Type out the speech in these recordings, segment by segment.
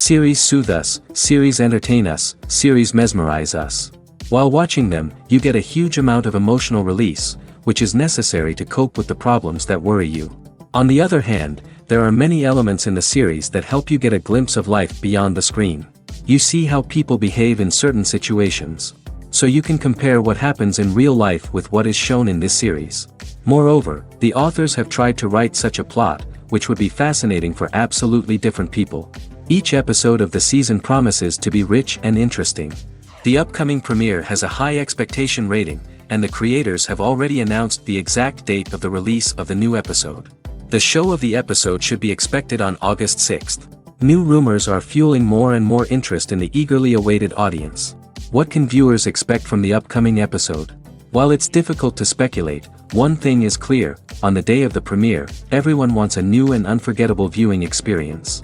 Series soothe us, series entertain us, series mesmerize us. While watching them, you get a huge amount of emotional release, which is necessary to cope with the problems that worry you. On the other hand, there are many elements in the series that help you get a glimpse of life beyond the screen. You see how people behave in certain situations. So you can compare what happens in real life with what is shown in this series. Moreover, the authors have tried to write such a plot, which would be fascinating for absolutely different people. Each episode of the season promises to be rich and interesting. The upcoming premiere has a high expectation rating, and the creators have already announced the exact date of the release of the new episode. The show of the episode should be expected on August 6th. New rumors are fueling more and more interest in the eagerly awaited audience. What can viewers expect from the upcoming episode? While it's difficult to speculate, one thing is clear: on the day of the premiere, everyone wants a new and unforgettable viewing experience.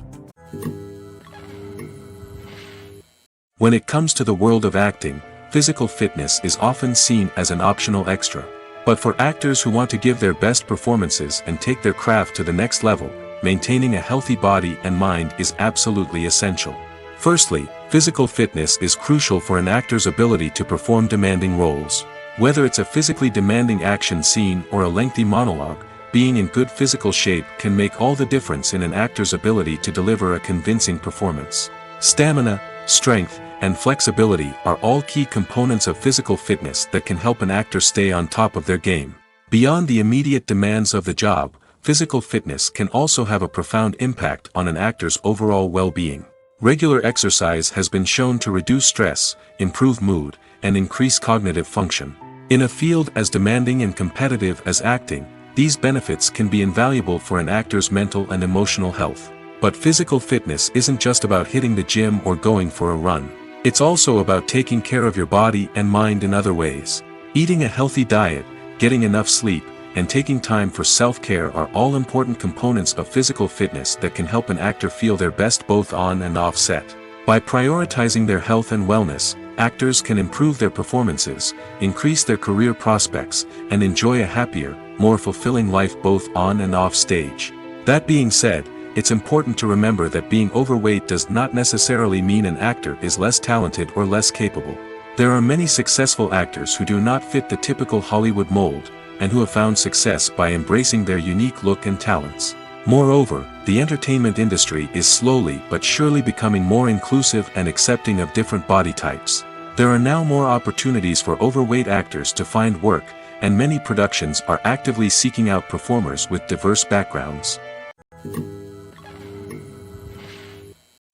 When it comes to the world of acting, physical fitness is often seen as an optional extra. But for actors who want to give their best performances and take their craft to the next level, maintaining a healthy body and mind is absolutely essential. Firstly, physical fitness is crucial for an actor's ability to perform demanding roles. Whether it's a physically demanding action scene or a lengthy monologue, being in good physical shape can make all the difference in an actor's ability to deliver a convincing performance. Stamina, strength, and flexibility are all key components of physical fitness that can help an actor stay on top of their game. Beyond the immediate demands of the job, physical fitness can also have a profound impact on an actor's overall well-being. Regular exercise has been shown to reduce stress, improve mood, and increase cognitive function. In a field as demanding and competitive as acting, these benefits can be invaluable for an actor's mental and emotional health. But physical fitness isn't just about hitting the gym or going for a run. It's also about taking care of your body and mind in other ways. Eating a healthy diet, getting enough sleep, and taking time for self-care are all important components of physical fitness that can help an actor feel their best both on and off set. By prioritizing their health and wellness, actors can improve their performances, increase their career prospects, and enjoy a happier, more fulfilling life both on and off stage. That being said, it's important to remember that being overweight does not necessarily mean an actor is less talented or less capable. There are many successful actors who do not fit the typical Hollywood mold, and who have found success by embracing their unique look and talents. Moreover, the entertainment industry is slowly but surely becoming more inclusive and accepting of different body types. There are now more opportunities for overweight actors to find work, and many productions are actively seeking out performers with diverse backgrounds.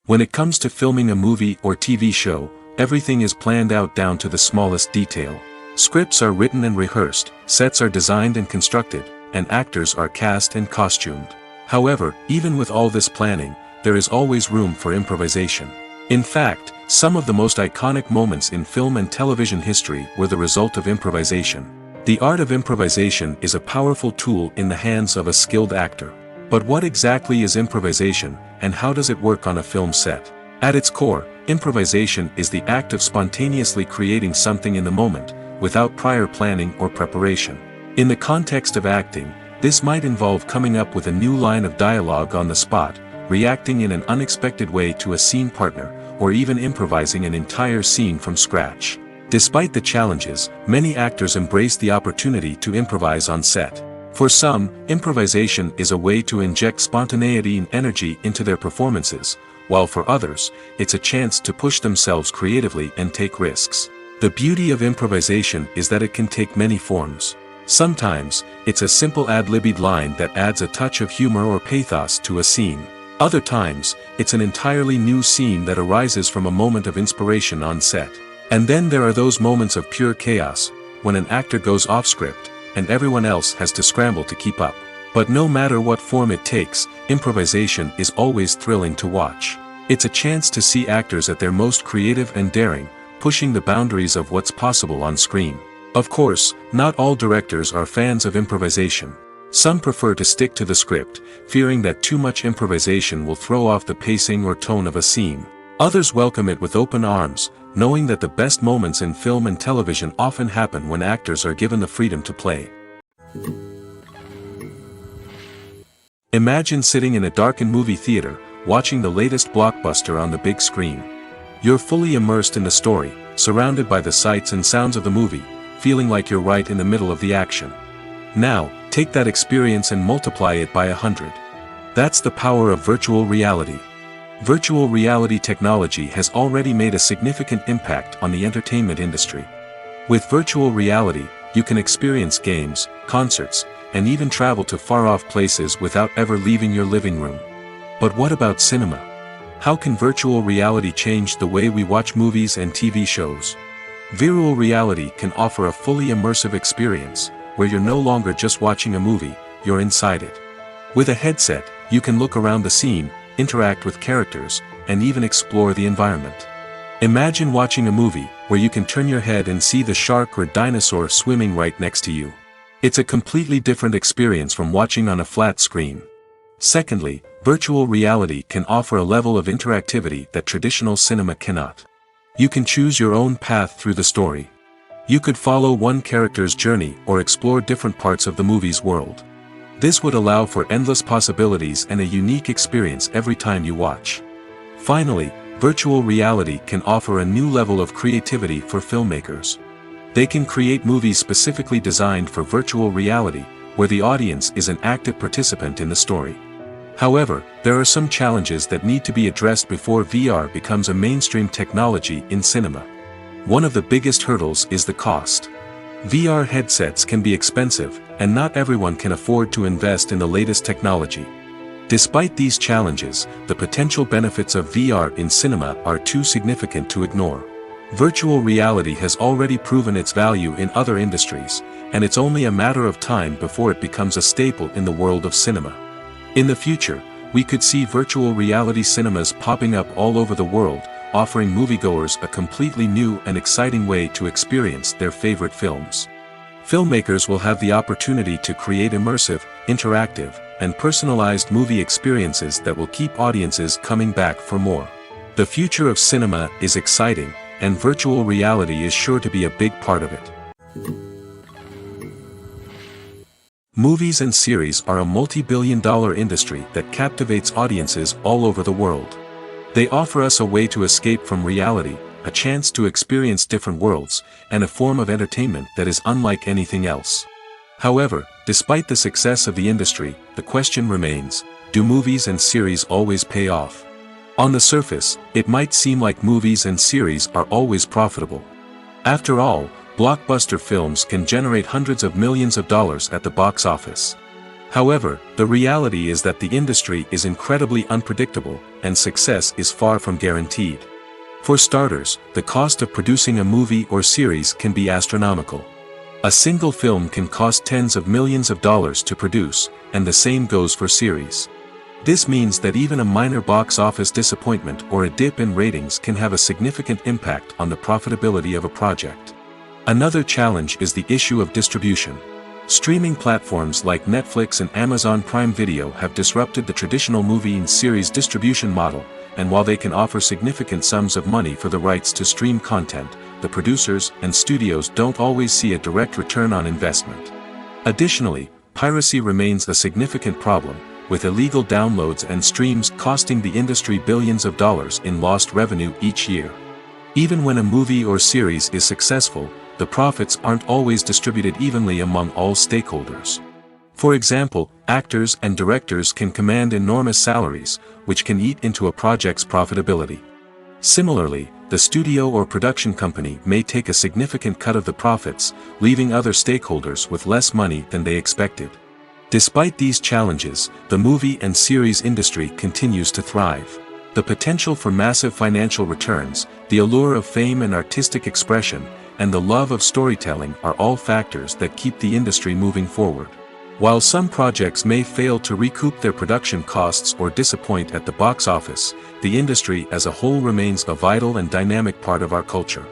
When it comes to filming a movie or TV show, everything is planned out down to the smallest detail. Scripts are written and rehearsed, sets are designed and constructed, and actors are cast and costumed. However, even with all this planning, there is always room for improvisation. In fact, some of the most iconic moments in film and television history were the result of improvisation. The art of improvisation is a powerful tool in the hands of a skilled actor. But what exactly is improvisation, and how does it work on a film set? At its core, improvisation is the act of spontaneously creating something in the moment, without prior planning or preparation. In the context of acting, this might involve coming up with a new line of dialogue on the spot, reacting in an unexpected way to a scene partner, or even improvising an entire scene from scratch. Despite the challenges, many actors embrace the opportunity to improvise on set. For some, improvisation is a way to inject spontaneity and energy into their performances, while for others, it's a chance to push themselves creatively and take risks. The beauty of improvisation is that it can take many forms. Sometimes, it's a simple ad-libbed line that adds a touch of humor or pathos to a scene. Other times, it's an entirely new scene that arises from a moment of inspiration on set. And then there are those moments of pure chaos, when an actor goes off script, and everyone else has to scramble to keep up. But no matter what form it takes, improvisation is always thrilling to watch. It's a chance to see actors at their most creative and daring, pushing the boundaries of what's possible on screen. Of course, not all directors are fans of improvisation. Some prefer to stick to the script, fearing that too much improvisation will throw off the pacing or tone of a scene. Others welcome it with open arms, knowing that the best moments in film and television often happen when actors are given the freedom to play. Imagine sitting in a darkened movie theater, watching the latest blockbuster on the big screen. You're fully immersed in the story, surrounded by the sights and sounds of the movie, feeling like you're right in the middle of the action. Now, take that experience and multiply it by 100. That's the power of virtual reality. Virtual reality technology has already made a significant impact on the entertainment industry. With virtual reality, you can experience games, concerts, and even travel to far-off places without ever leaving your living room. But what about cinema? How can virtual reality change the way we watch movies and TV shows? Virtual reality can offer a fully immersive experience, where you're no longer just watching a movie, you're inside it. With a headset, you can look around the scene, interact with characters, and even explore the environment. Imagine watching a movie, where you can turn your head and see the shark or dinosaur swimming right next to you. It's a completely different experience from watching on a flat screen. Secondly, virtual reality can offer a level of interactivity that traditional cinema cannot. You can choose your own path through the story. You could follow one character's journey or explore different parts of the movie's world. This would allow for endless possibilities and a unique experience every time you watch. Finally, virtual reality can offer a new level of creativity for filmmakers. They can create movies specifically designed for virtual reality, where the audience is an active participant in the story. However, there are some challenges that need to be addressed before VR becomes a mainstream technology in cinema. One of the biggest hurdles is the cost. VR headsets can be expensive, and not everyone can afford to invest in the latest technology. Despite these challenges, the potential benefits of VR in cinema are too significant to ignore. Virtual reality has already proven its value in other industries, and it's only a matter of time before it becomes a staple in the world of cinema. In the future, we could see virtual reality cinemas popping up all over the world, offering moviegoers a completely new and exciting way to experience their favorite films. Filmmakers will have the opportunity to create immersive, interactive, and personalized movie experiences that will keep audiences coming back for more. The future of cinema is exciting, and virtual reality is sure to be a big part of it. Movies and series are a multi-billion-dollar industry that captivates audiences all over the world. They offer us a way to escape from reality, a chance to experience different worlds, and a form of entertainment that is unlike anything else. However, despite the success of the industry, the question remains, do movies and series always pay off? On the surface, it might seem like movies and series are always profitable. After all, blockbuster films can generate hundreds of millions of dollars at the box office. However, the reality is that the industry is incredibly unpredictable, and success is far from guaranteed. For starters, the cost of producing a movie or series can be astronomical. A single film can cost tens of millions of dollars to produce, and the same goes for series. This means that even a minor box office disappointment or a dip in ratings can have a significant impact on the profitability of a project. Another challenge is the issue of distribution. Streaming platforms like Netflix and Amazon Prime Video have disrupted the traditional movie and series distribution model, and while they can offer significant sums of money for the rights to stream content, the producers and studios don't always see a direct return on investment. Additionally, piracy remains a significant problem, with illegal downloads and streams costing the industry billions of dollars in lost revenue each year. Even when a movie or series is successful, the profits aren't always distributed evenly among all stakeholders. For example, actors and directors can command enormous salaries, which can eat into a project's profitability. Similarly, the studio or production company may take a significant cut of the profits, leaving other stakeholders with less money than they expected. Despite these challenges, the movie and series industry continues to thrive. The potential for massive financial returns, the allure of fame and artistic expression, and the love of storytelling are all factors that keep the industry moving forward. While some projects may fail to recoup their production costs or disappoint at the box office, the industry as a whole remains a vital and dynamic part of our culture.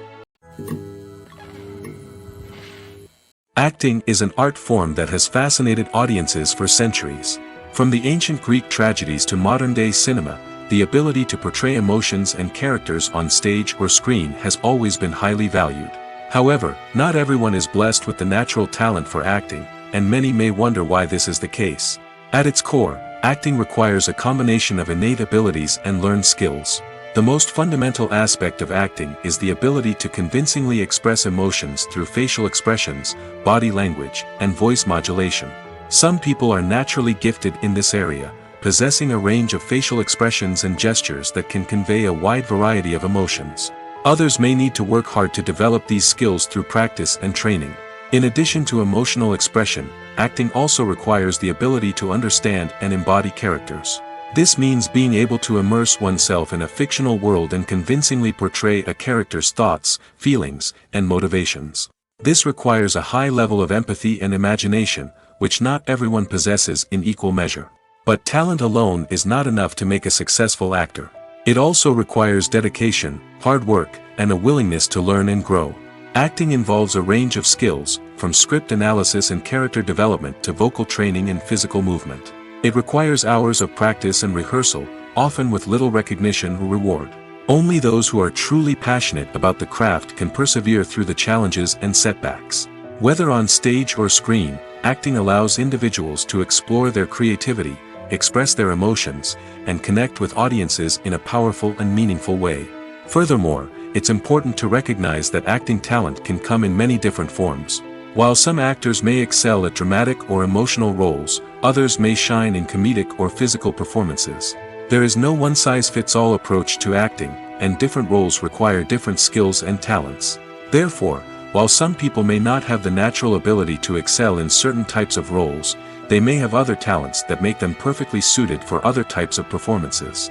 Acting is an art form that has fascinated audiences for centuries. From the ancient Greek tragedies to modern-day cinema, the ability to portray emotions and characters on stage or screen has always been highly valued. However, not everyone is blessed with the natural talent for acting, and many may wonder why this is the case. At its core, Acting requires a combination of innate abilities and learned skills. The most fundamental aspect of acting is the ability to convincingly express emotions through facial expressions, body language, and voice modulation. Some people are naturally gifted in this area, possessing a range of facial expressions and gestures that can convey a wide variety of emotions. Others may need to work hard to develop these skills through practice and training. In addition to emotional expression, acting also requires the ability to understand and embody characters. This means being able to immerse oneself in a fictional world and convincingly portray a character's thoughts, feelings, and motivations. This requires a high level of empathy and imagination, which not everyone possesses in equal measure. But talent alone is not enough to make a successful actor. It also requires dedication, hard work, and a willingness to learn and grow. Acting involves a range of skills, from script analysis and character development to vocal training and physical movement. It requires hours of practice and rehearsal, often with little recognition or reward. Only those who are truly passionate about the craft can persevere through the challenges and setbacks. Whether on stage or screen, acting allows individuals to explore their creativity, express their emotions, and connect with audiences in a powerful and meaningful way. Furthermore, it's important to recognize that acting talent can come in many different forms. While some actors may excel at dramatic or emotional roles, others may shine in comedic or physical performances. There is no one-size-fits-all approach to acting, and different roles require different skills and talents. Therefore, while some people may not have the natural ability to excel in certain types of roles, they may have other talents that make them perfectly suited for other types of performances.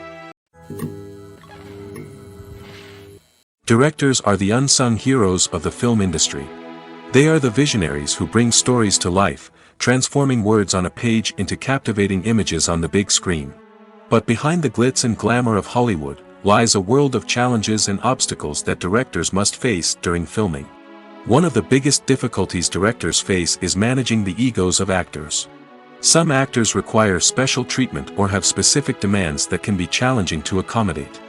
Directors are the unsung heroes of the film industry. They are the visionaries who bring stories to life, transforming words on a page into captivating images on the big screen. But behind the glitz and glamour of Hollywood lies a world of challenges and obstacles that directors must face during filming. One of the biggest difficulties directors face is managing the egos of actors. Some actors require special treatment or have specific demands that can be challenging to accommodate.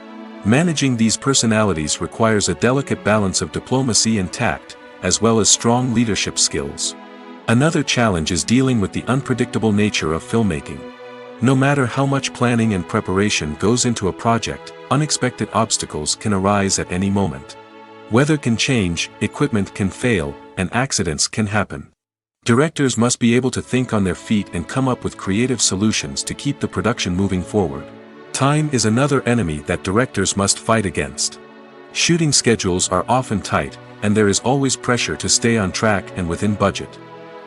Managing these personalities requires a delicate balance of diplomacy and tact, as well as strong leadership skills. Another challenge is dealing with the unpredictable nature of filmmaking. No matter how much planning and preparation goes into a project, unexpected obstacles can arise at any moment. Weather can change, equipment can fail, and accidents can happen. Directors must be able to think on their feet and come up with creative solutions to keep the production moving forward. Time is another enemy that directors must fight against. Shooting schedules are often tight, and there is always pressure to stay on track and within budget.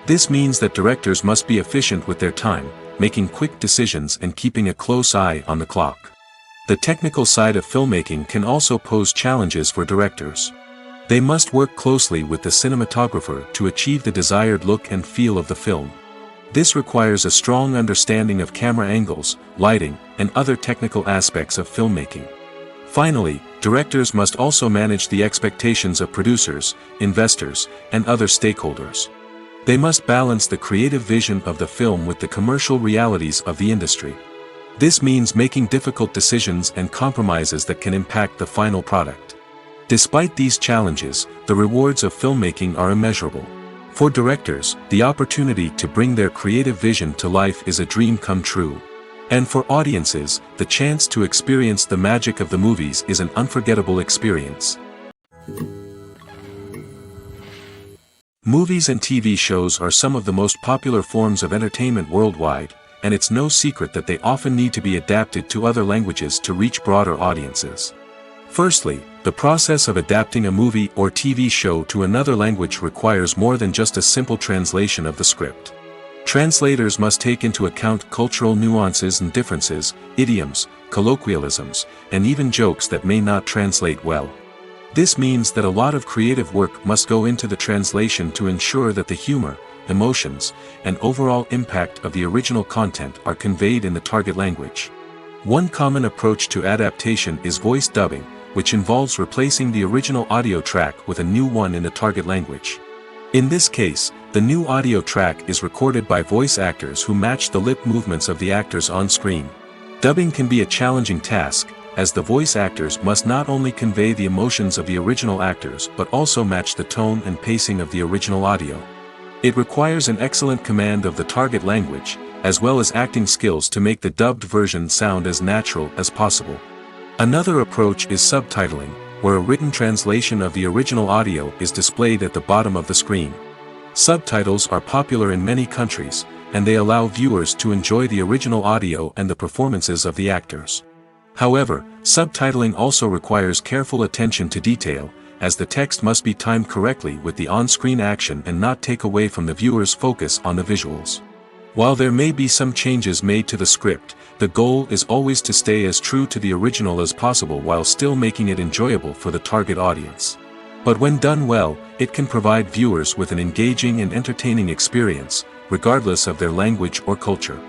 This means that directors must be efficient with their time, making quick decisions and keeping a close eye on the clock. The technical side of filmmaking can also pose challenges for directors. They must work closely with the cinematographer to achieve the desired look and feel of the film. This requires a strong understanding of camera angles, lighting, and other technical aspects of filmmaking. Finally, directors must also manage the expectations of producers, investors, and other stakeholders. They must balance the creative vision of the film with the commercial realities of the industry. This means making difficult decisions and compromises that can impact the final product. Despite these challenges, the rewards of filmmaking are immeasurable. For directors, the opportunity to bring their creative vision to life is a dream come true. And for audiences, the chance to experience the magic of the movies is an unforgettable experience. Movies and TV shows are some of the most popular forms of entertainment worldwide, and it's no secret that they often need to be adapted to other languages to reach broader audiences. Firstly, the process of adapting a movie or TV show to another language requires more than just a simple translation of the script. Translators must take into account cultural nuances and differences, idioms, colloquialisms, and even jokes that may not translate well. This means that a lot of creative work must go into the translation to ensure that the humor, emotions, and overall impact of the original content are conveyed in the target language. One common approach to adaptation is voice dubbing, which involves replacing the original audio track with a new one in the target language. In this case, the new audio track is recorded by voice actors who match the lip movements of the actors on screen. Dubbing can be a challenging task, as the voice actors must not only convey the emotions of the original actors but also match the tone and pacing of the original audio. It requires an excellent command of the target language, as well as acting skills to make the dubbed version sound as natural as possible. Another approach is subtitling, where a written translation of the original audio is displayed at the bottom of the screen. Subtitles are popular in many countries, and they allow viewers to enjoy the original audio and the performances of the actors. However, subtitling also requires careful attention to detail, as the text must be timed correctly with the on-screen action and not take away from the viewer's focus on the visuals. While there may be some changes made to the script, the goal is always to stay as true to the original as possible while still making it enjoyable for the target audience. But when done well, it can provide viewers with an engaging and entertaining experience, regardless of their language or culture.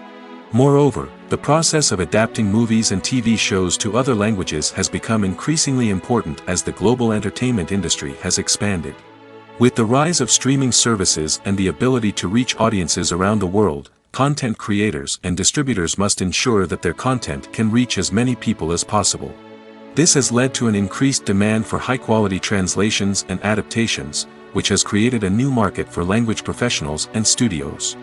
Moreover, the process of adapting movies and TV shows to other languages has become increasingly important as the global entertainment industry has expanded. With the rise of streaming services and the ability to reach audiences around the world, content creators and distributors must ensure that their content can reach as many people as possible. This has led to an increased demand for high-quality translations and adaptations, which has created a new market for language professionals and studios.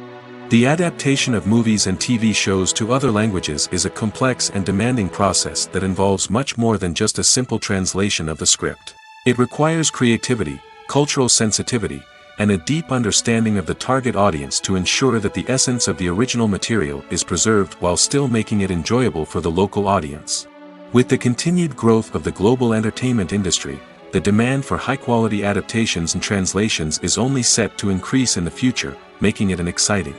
The adaptation of movies and TV shows to other languages is a complex and demanding process that involves much more than just a simple translation of the script. It requires creativity, cultural sensitivity, and a deep understanding of the target audience to ensure that the essence of the original material is preserved while still making it enjoyable for the local audience. With the continued growth of the global entertainment industry, the demand for high-quality adaptations and translations is only set to increase in the future, making it an exciting.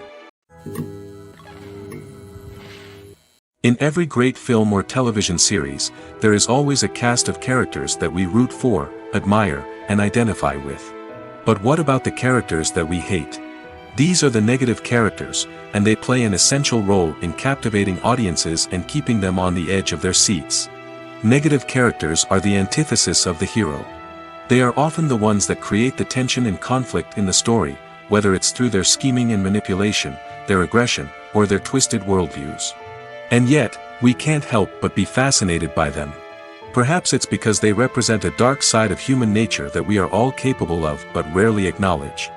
In every great film or television series, there is always a cast of characters that we root for, admire, and identify with. But what about the characters that we hate? These are the negative characters, and they play an essential role in captivating audiences and keeping them on the edge of their seats. Negative characters are the antithesis of the hero. They are often the ones that create the tension and conflict in the story, whether it's through their scheming and manipulation, their aggression, or their twisted worldviews. And yet, we can't help but be fascinated by them. Perhaps it's because they represent a dark side of human nature that we are all capable of but rarely acknowledge.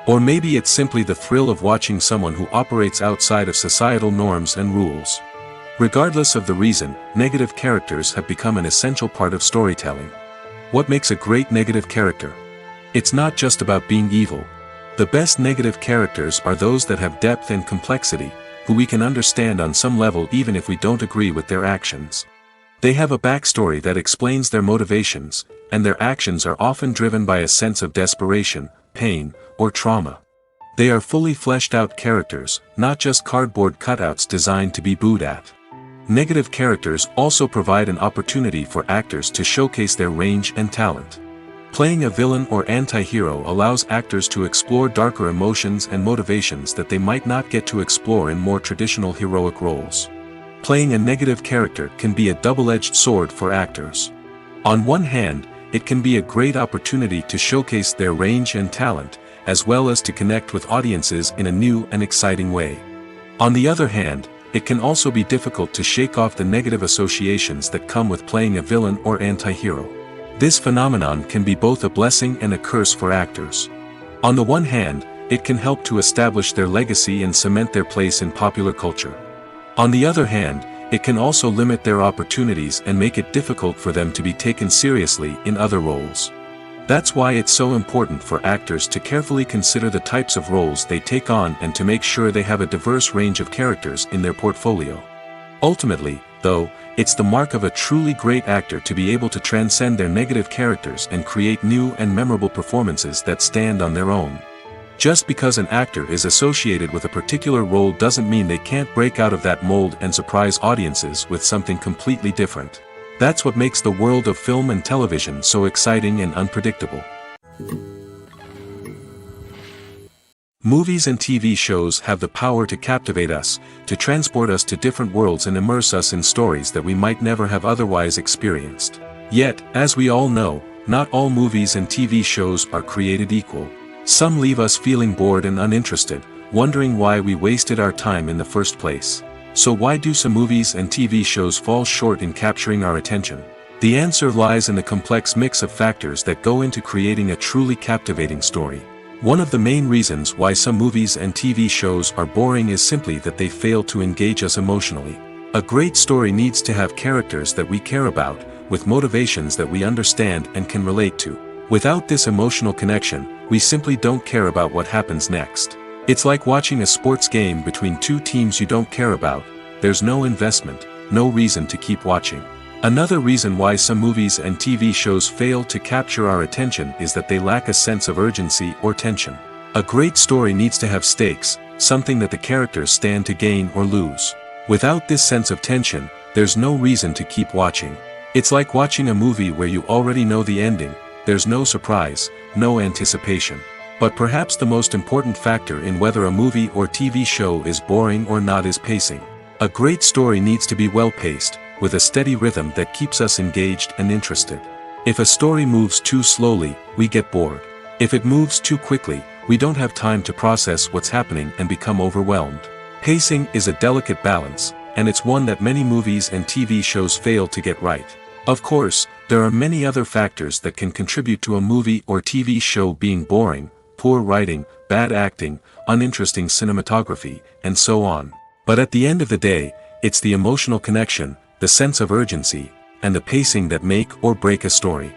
Or maybe it's simply the thrill of watching someone who operates outside of societal norms and rules. Regardless of the reason, negative characters have become an essential part of storytelling. What makes a great negative character? It's not just about being evil. The best negative characters are those that have depth and complexity, who we can understand on some level even if we don't agree with their actions. They have a backstory that explains their motivations, and their actions are often driven by a sense of desperation, pain, or trauma. They are fully fleshed out characters, not just cardboard cutouts designed to be booed at. Negative characters also provide an opportunity for actors to showcase their range and talent. Playing a villain or anti-hero allows actors to explore darker emotions and motivations that they might not get to explore in more traditional heroic roles. Playing a negative character can be a double-edged sword for actors. On one hand, it can be a great opportunity to showcase their range and talent, as well as to connect with audiences in a new and exciting way. On the other hand, it can also be difficult to shake off the negative associations that come with playing a villain or anti-hero. This phenomenon can be both a blessing and a curse for actors. On the one hand, it can help to establish their legacy and cement their place in popular culture. On the other hand, it can also limit their opportunities and make it difficult for them to be taken seriously in other roles. That's why it's so important for actors to carefully consider the types of roles they take on and to make sure they have a diverse range of characters in their portfolio. Ultimately, though, it's the mark of a truly great actor to be able to transcend their negative characters and create new and memorable performances that stand on their own. Just because an actor is associated with a particular role doesn't mean they can't break out of that mold and surprise audiences with something completely different. That's what makes the world of film and television so exciting and unpredictable. Movies and TV shows have the power to captivate us, to transport us to different worlds and immerse us in stories that we might never have otherwise experienced. Yet, as we all know, not all movies and TV shows are created equal. Some leave us feeling bored and uninterested, wondering why we wasted our time in the first place. So why do some movies and TV shows fall short in capturing our attention? The answer lies in the complex mix of factors that go into creating a truly captivating story. One of the main reasons why some movies and TV shows are boring is simply that they fail to engage us emotionally. A great story needs to have characters that we care about, with motivations that we understand and can relate to. Without this emotional connection, we simply don't care about what happens next. It's like watching a sports game between two teams you don't care about. There's no investment, no reason to keep watching. Another reason why some movies and TV shows fail to capture our attention is that they lack a sense of urgency or tension. A great story needs to have stakes, something that the characters stand to gain or lose. Without this sense of tension, there's no reason to keep watching. It's like watching a movie where you already know the ending. There's no surprise, no anticipation. But perhaps the most important factor in whether a movie or TV show is boring or not is pacing. A great story needs to be well-paced, with a steady rhythm that keeps us engaged and interested. If a story moves too slowly, we get bored. If it moves too quickly, we don't have time to process what's happening and become overwhelmed. Pacing is a delicate balance, and it's one that many movies and TV shows fail to get right. Of course, there are many other factors that can contribute to a movie or TV show being boring: poor writing, bad acting, uninteresting cinematography, and so on. But at the end of the day, it's the emotional connection, the sense of urgency, and the pacing that make or break a story.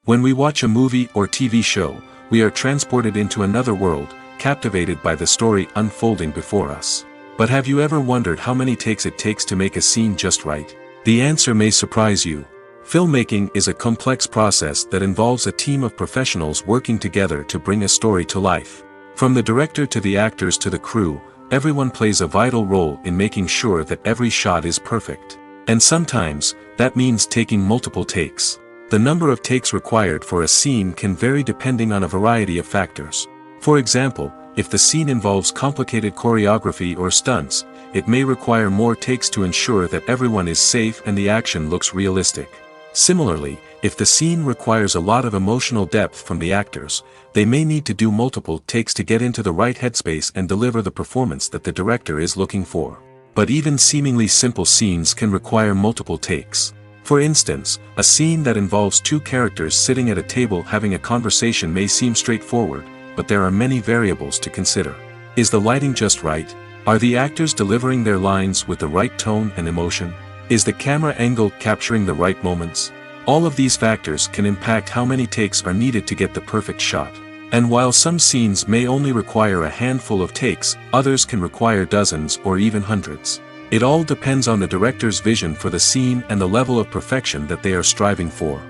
When we watch a movie or TV show, we are transported into another world, captivated by the story unfolding before us. But have you ever wondered how many takes it takes to make a scene just right? The answer may surprise you. Filmmaking is a complex process that involves a team of professionals working together to bring a story to life. From the director to the actors to the crew, everyone plays a vital role in making sure that every shot is perfect. And sometimes, that means taking multiple takes. The number of takes required for a scene can vary depending on a variety of factors. For example, if the scene involves complicated choreography or stunts, it may require more takes to ensure that everyone is safe and the action looks realistic. Similarly, if the scene requires a lot of emotional depth from the actors, they may need to do multiple takes to get into the right headspace and deliver the performance that the director is looking for. But even seemingly simple scenes can require multiple takes. For instance, a scene that involves two characters sitting at a table having a conversation may seem straightforward, but there are many variables to consider. Is the lighting just right? Are the actors delivering their lines with the right tone and emotion? Is the camera angle capturing the right moments? All of these factors can impact how many takes are needed to get the perfect shot. And while some scenes may only require a handful of takes, others can require dozens or even hundreds. It all depends on the director's vision for the scene and the level of perfection that they are striving for.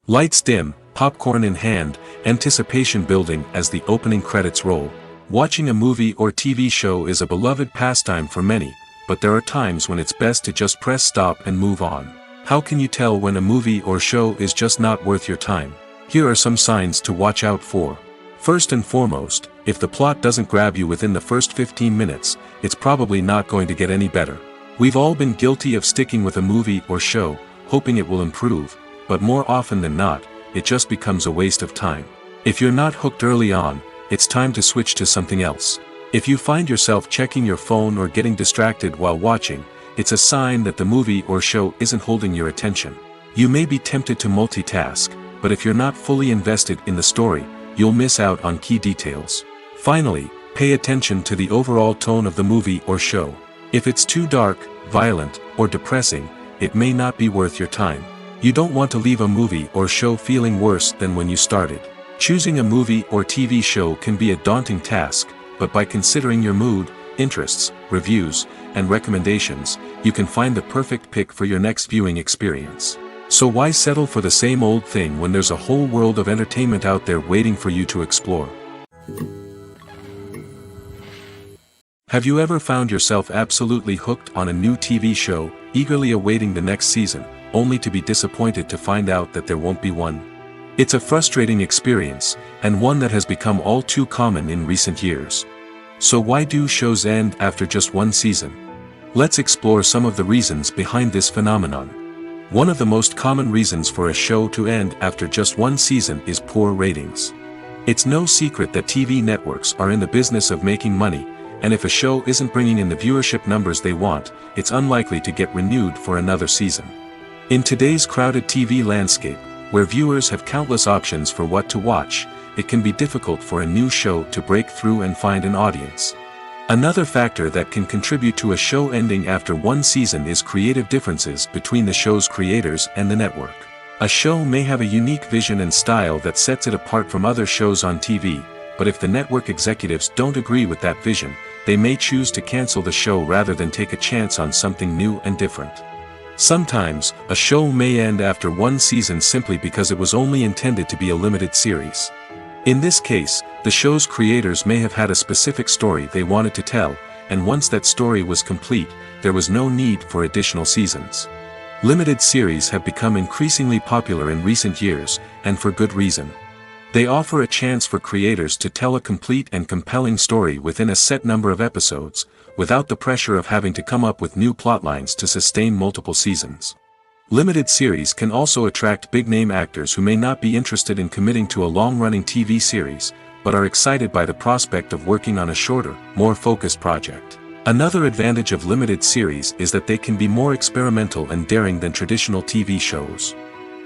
Lights dim, popcorn in hand, anticipation building as the opening credits roll. Watching a movie or TV show is a beloved pastime for many, but there are times when it's best to just press stop and move on. How can you tell when a movie or show is just not worth your time? Here are some signs to watch out for. First and foremost, if the plot doesn't grab you within the first 15 minutes, it's probably not going to get any better. We've all been guilty of sticking with a movie or show, hoping it will improve, but more often than not, it just becomes a waste of time. If you're not hooked early on, it's time to switch to something else. If you find yourself checking your phone or getting distracted while watching, it's a sign that the movie or show isn't holding your attention. You may be tempted to multitask, but if you're not fully invested in the story, you'll miss out on key details. Finally, pay attention to the overall tone of the movie or show. If it's too dark, violent, or depressing, it may not be worth your time. You don't want to leave a movie or show feeling worse than when you started. Choosing a movie or TV show can be a daunting task, but by considering your mood, interests, reviews, and recommendations, you can find the perfect pick for your next viewing experience. So why settle for the same old thing when there's a whole world of entertainment out there waiting for you to explore? Have you ever found yourself absolutely hooked on a new TV show, eagerly awaiting the next season, only to be disappointed to find out that there won't be one? It's a frustrating experience, and one that has become all too common in recent years. So why do shows end after just one season? Let's explore some of the reasons behind this phenomenon. One of the most common reasons for a show to end after just one season is poor ratings. It's no secret that TV networks are in the business of making money, and if a show isn't bringing in the viewership numbers they want, it's unlikely to get renewed for another season. In today's crowded TV landscape, where viewers have countless options for what to watch, it can be difficult for a new show to break through and find an audience. Another factor that can contribute to a show ending after one season is creative differences between the show's creators and the network. A show may have a unique vision and style that sets it apart from other shows on TV, but if the network executives don't agree with that vision, they may choose to cancel the show rather than take a chance on something new and different. Sometimes, a show may end after one season simply because it was only intended to be a limited series. In this case, the show's creators may have had a specific story they wanted to tell, and once that story was complete, there was no need for additional seasons. Limited series have become increasingly popular in recent years, and for good reason. They offer a chance for creators to tell a complete and compelling story within a set number of episodes, without the pressure of having to come up with new plotlines to sustain multiple seasons. Limited series can also attract big-name actors who may not be interested in committing to a long-running TV series, but are excited by the prospect of working on a shorter, more focused project. Another advantage of limited series is that they can be more experimental and daring than traditional TV shows.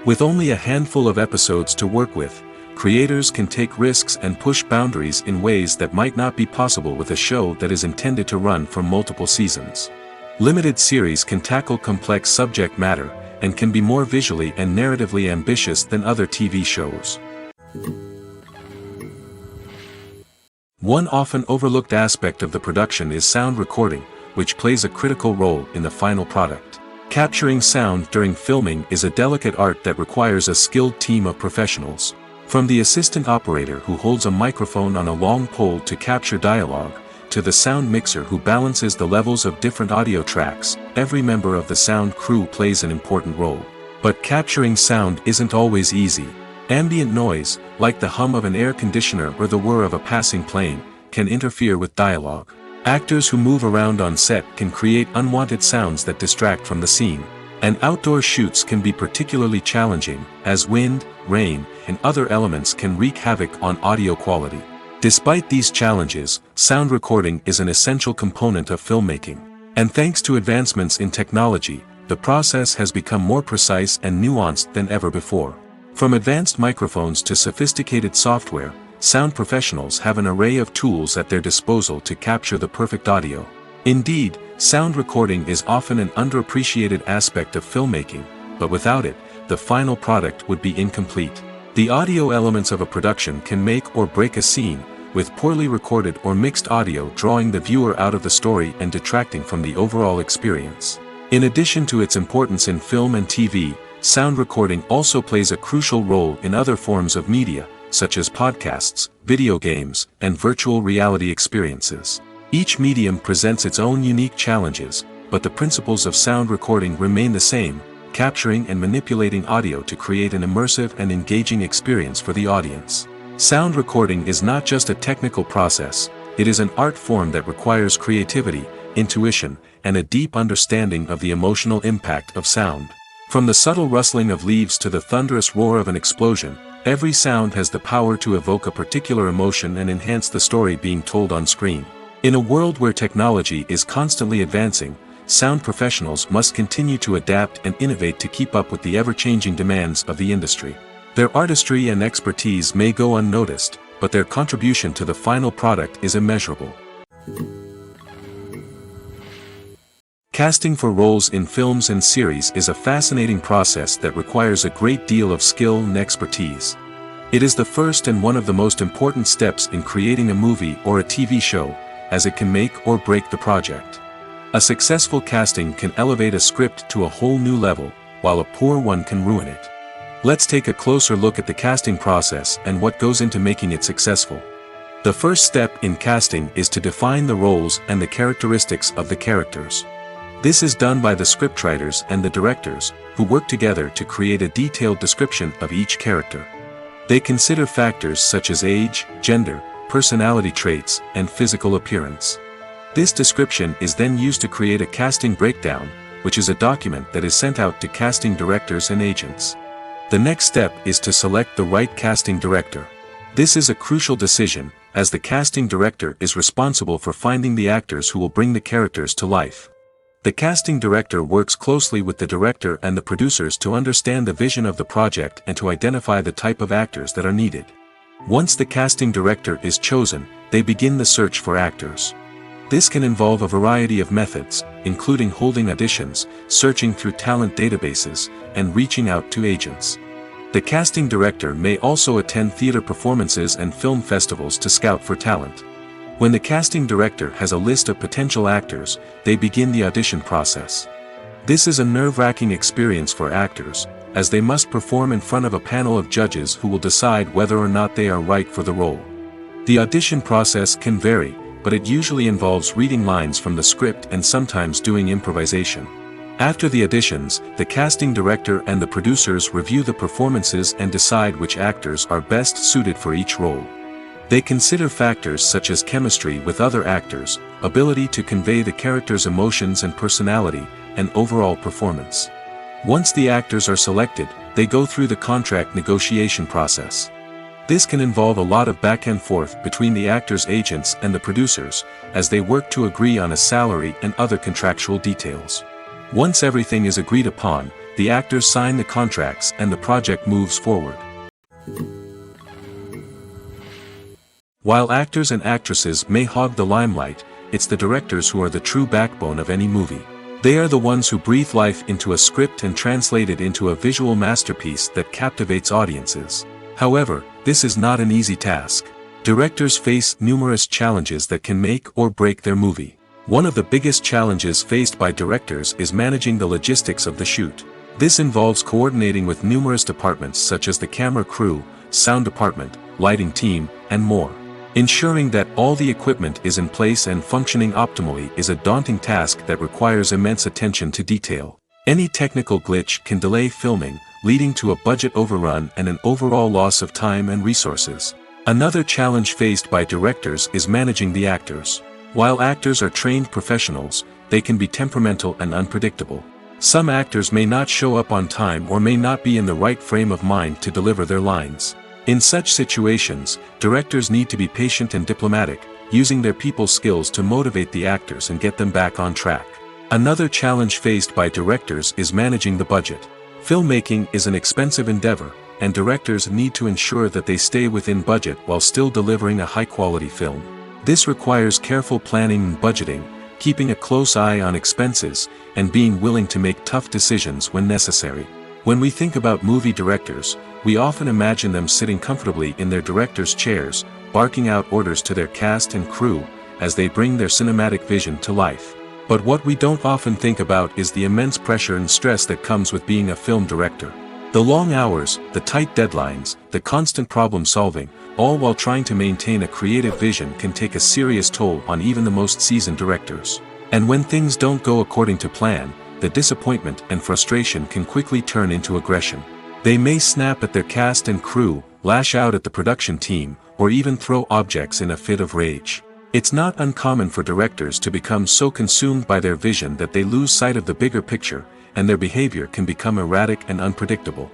With only a handful of episodes to work with, creators can take risks and push boundaries in ways that might not be possible with a show that is intended to run for multiple seasons. Limited series can tackle complex subject matter, and can be more visually and narratively ambitious than other TV shows. One often overlooked aspect of the production is sound recording, which plays a critical role in the final product. Capturing sound during filming is a delicate art that requires a skilled team of professionals. From the assistant operator who holds a microphone on a long pole to capture dialogue, to the sound mixer who balances the levels of different audio tracks, every member of the sound crew plays an important role. But capturing sound isn't always easy. Ambient noise, like the hum of an air conditioner or the whir of a passing plane, can interfere with dialogue. Actors who move around on set can create unwanted sounds that distract from the scene. And outdoor shoots can be particularly challenging, as wind, rain, and other elements can wreak havoc on audio quality. Despite these challenges, sound recording is an essential component of filmmaking. And thanks to advancements in technology, the process has become more precise and nuanced than ever before. From advanced microphones to sophisticated software, sound professionals have an array of tools at their disposal to capture the perfect audio. Indeed, sound recording is often an underappreciated aspect of filmmaking, but without it, the final product would be incomplete. The audio elements of a production can make or break a scene, with poorly recorded or mixed audio drawing the viewer out of the story and detracting from the overall experience. In addition to its importance in film and TV, sound recording also plays a crucial role in other forms of media, such as podcasts, video games, and virtual reality experiences. Each medium presents its own unique challenges, but the principles of sound recording remain the same, capturing and manipulating audio to create an immersive and engaging experience for the audience. Sound recording is not just a technical process, it is an art form that requires creativity, intuition, and a deep understanding of the emotional impact of sound. From the subtle rustling of leaves to the thunderous roar of an explosion, every sound has the power to evoke a particular emotion and enhance the story being told on screen. In a world where technology is constantly advancing, sound professionals must continue to adapt and innovate to keep up with the ever-changing demands of the industry. Their artistry and expertise may go unnoticed, but their contribution to the final product is immeasurable. Casting for roles in films and series is a fascinating process that requires a great deal of skill and expertise. It is the first and one of the most important steps in creating a movie or a TV show, as it can make or break the project. A successful casting can elevate a script to a whole new level, while a poor one can ruin it. Let's take a closer look at the casting process and what goes into making it successful. The first step in casting is to define the roles and the characteristics of the characters. This is done by the scriptwriters and the directors, who work together to create a detailed description of each character. They consider factors such as age, gender, personality traits, and physical appearance. This description is then used to create a casting breakdown, which is a document that is sent out to casting directors and agents. The next step is to select the right casting director. This is a crucial decision, as the casting director is responsible for finding the actors who will bring the characters to life. The casting director works closely with the director and the producers to understand the vision of the project and to identify the type of actors that are needed. Once the casting director is chosen, they begin the search for actors. This can involve a variety of methods, including holding auditions, searching through talent databases, and reaching out to agents. The casting director may also attend theater performances and film festivals to scout for talent. When the casting director has a list of potential actors, they begin the audition process. This is a nerve-wracking experience for actors, as they must perform in front of a panel of judges who will decide whether or not they are right for the role. The audition process can vary, but it usually involves reading lines from the script and sometimes doing improvisation. After the auditions, the casting director and the producers review the performances and decide which actors are best suited for each role. They consider factors such as chemistry with other actors, ability to convey the character's emotions and personality, and overall performance. Once the actors are selected, they go through the contract negotiation process. This can involve a lot of back and forth between the actors' agents and the producers, as they work to agree on a salary and other contractual details. Once everything is agreed upon, the actors sign the contracts and the project moves forward. While actors and actresses may hog the limelight, it's the directors who are the true backbone of any movie. They are the ones who breathe life into a script and translate it into a visual masterpiece that captivates audiences. However, this is not an easy task. Directors face numerous challenges that can make or break their movie. One of the biggest challenges faced by directors is managing the logistics of the shoot. This involves coordinating with numerous departments such as the camera crew, sound department, lighting team, and more. Ensuring that all the equipment is in place and functioning optimally is a daunting task that requires immense attention to detail. Any technical glitch can delay filming, leading to a budget overrun and an overall loss of time and resources. Another challenge faced by directors is managing the actors. While actors are trained professionals, they can be temperamental and unpredictable. Some actors may not show up on time or may not be in the right frame of mind to deliver their lines. In such situations, directors need to be patient and diplomatic, using their people skills to motivate the actors and get them back on track. Another challenge faced by directors is managing the budget. Filmmaking is an expensive endeavor, and directors need to ensure that they stay within budget while still delivering a high-quality film. This requires careful planning and budgeting, keeping a close eye on expenses, and being willing to make tough decisions when necessary. When we think about movie directors, we often imagine them sitting comfortably in their director's chairs, barking out orders to their cast and crew, as they bring their cinematic vision to life. But what we don't often think about is the immense pressure and stress that comes with being a film director. The long hours, the tight deadlines, the constant problem solving, all while trying to maintain a creative vision can take a serious toll on even the most seasoned directors. And when things don't go according to plan, the disappointment and frustration can quickly turn into aggression. They may snap at their cast and crew, lash out at the production team, or even throw objects in a fit of rage. It's not uncommon for directors to become so consumed by their vision that they lose sight of the bigger picture, and their behavior can become erratic and unpredictable.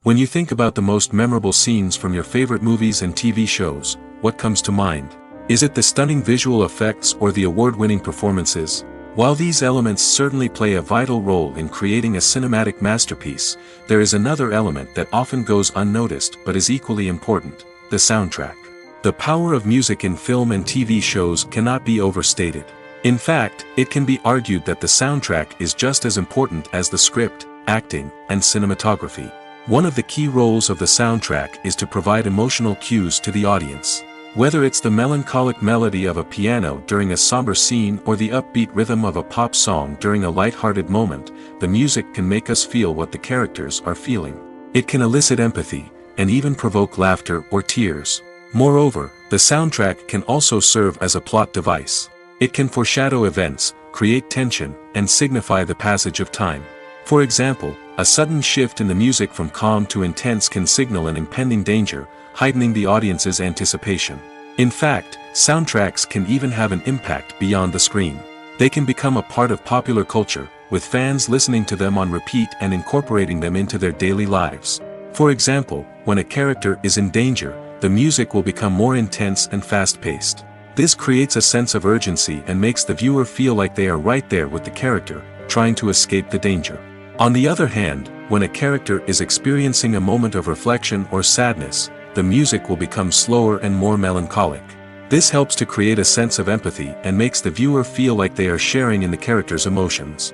When you think about the most memorable scenes from your favorite movies and TV shows, what comes to mind? Is it the stunning visual effects or the award-winning performances? While these elements certainly play a vital role in creating a cinematic masterpiece, there is another element that often goes unnoticed but is equally important: the soundtrack. The power of music in film and TV shows cannot be overstated. In fact, it can be argued that the soundtrack is just as important as the script, acting, and cinematography. One of the key roles of the soundtrack is to provide emotional cues to the audience. Whether it's the melancholic melody of a piano during a somber scene or the upbeat rhythm of a pop song during a light-hearted moment, the music can make us feel what the characters are feeling. It can elicit empathy, and even provoke laughter or tears. Moreover, the soundtrack can also serve as a plot device. It can foreshadow events, create tension, and signify the passage of time. For example, a sudden shift in the music from calm to intense can signal an impending danger, heightening the audience's anticipation. In fact, soundtracks can even have an impact beyond the screen. They can become a part of popular culture, with fans listening to them on repeat and incorporating them into their daily lives. For example, when a character is in danger, the music will become more intense and fast-paced. This creates a sense of urgency and makes the viewer feel like they are right there with the character, trying to escape the danger. On the other hand, when a character is experiencing a moment of reflection or sadness, the music will become slower and more melancholic. This helps to create a sense of empathy and makes the viewer feel like they are sharing in the character's emotions.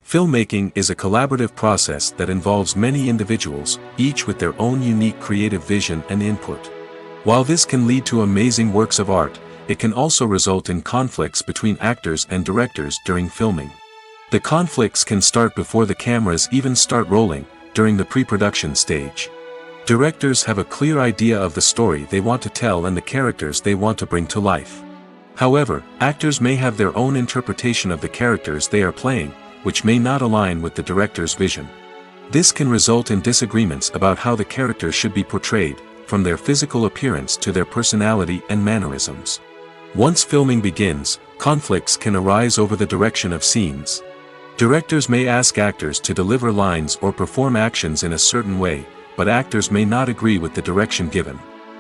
Filmmaking is a collaborative process that involves many individuals, each with their own unique creative vision and input. While this can lead to amazing works of art, it can also result in conflicts between actors and directors during filming. The conflicts can start before the cameras even start rolling, during the pre-production stage. Directors have a clear idea of the story they want to tell and the characters they want to bring to life. However, actors may have their own interpretation of the characters they are playing, which may not align with the director's vision. This can result in disagreements about how the characters should be portrayed, from their physical appearance to their personality and mannerisms. Once filming begins, conflicts can arise over the direction of scenes. Directors may ask actors to deliver lines or perform actions in a certain way, but actors may not agree with the direction given.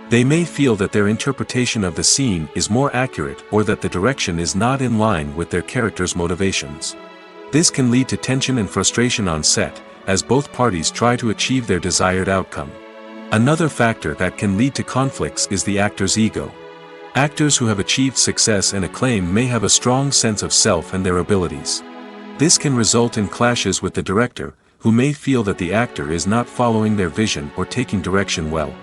They may feel that their interpretation of the scene is more accurate or that the direction is not in line with their character's motivations. This can lead to tension and frustration on set, as both parties try to achieve their desired outcome. Another factor that can lead to conflicts is the actor's ego. Actors who have achieved success and acclaim may have a strong sense of self and their abilities. This can result in clashes with the director, who may feel that the actor is not following their vision or taking direction well.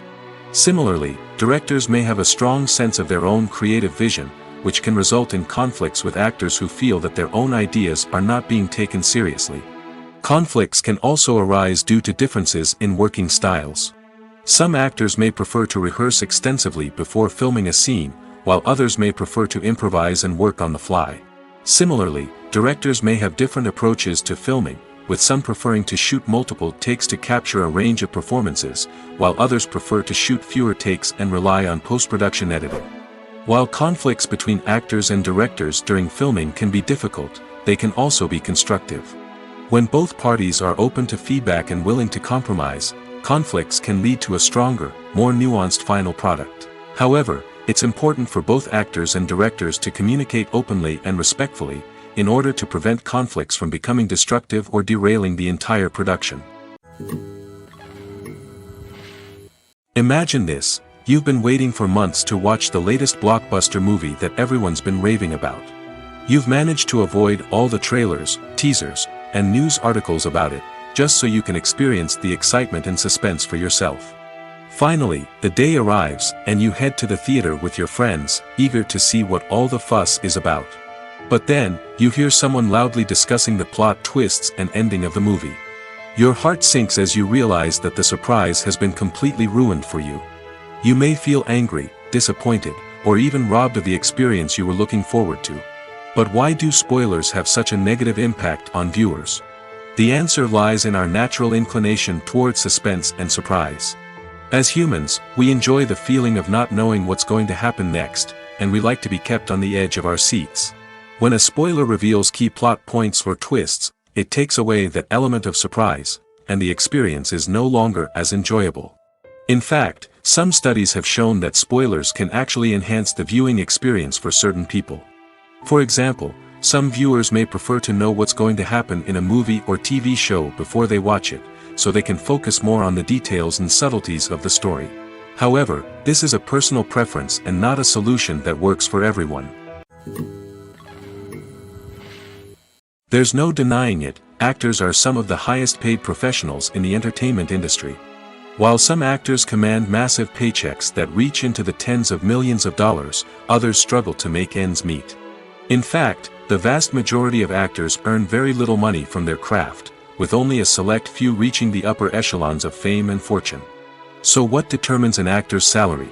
Similarly, directors may have a strong sense of their own creative vision, which can result in conflicts with actors who feel that their own ideas are not being taken seriously. Conflicts can also arise due to differences in working styles. Some actors may prefer to rehearse extensively before filming a scene, while others may prefer to improvise and work on the fly. Similarly, directors may have different approaches to filming, with some preferring to shoot multiple takes to capture a range of performances, while others prefer to shoot fewer takes and rely on post-production editing. While conflicts between actors and directors during filming can be difficult, they can also be constructive. When both parties are open to feedback and willing to compromise, conflicts can lead to a stronger, more nuanced final product. However, it's important for both actors and directors to communicate openly and respectfully, in order to prevent conflicts from becoming destructive or derailing the entire production. Imagine this: you've been waiting for months to watch the latest blockbuster movie that everyone's been raving about. You've managed to avoid all the trailers, teasers, and news articles about it, just so you can experience the excitement and suspense for yourself. Finally, the day arrives, and you head to the theater with your friends, eager to see what all the fuss is about. But then, you hear someone loudly discussing the plot twists and ending of the movie. Your heart sinks as you realize that the surprise has been completely ruined for you. You may feel angry, disappointed, or even robbed of the experience you were looking forward to. But why do spoilers have such a negative impact on viewers? The answer lies in our natural inclination toward suspense and surprise. As humans, we enjoy the feeling of not knowing what's going to happen next, and we like to be kept on the edge of our seats. When a spoiler reveals key plot points or twists, it takes away that element of surprise, and the experience is no longer as enjoyable. In fact, some studies have shown that spoilers can actually enhance the viewing experience for certain people. For example, some viewers may prefer to know what's going to happen in a movie or TV show before they watch it, so they can focus more on the details and subtleties of the story. However, this is a personal preference and not a solution that works for everyone. There's no denying it, actors are some of the highest paid professionals in the entertainment industry. While some actors command massive paychecks that reach into the tens of millions of dollars, others struggle to make ends meet. In fact, the vast majority of actors earn very little money from their craft, with only a select few reaching the upper echelons of fame and fortune. So what determines an actor's salary?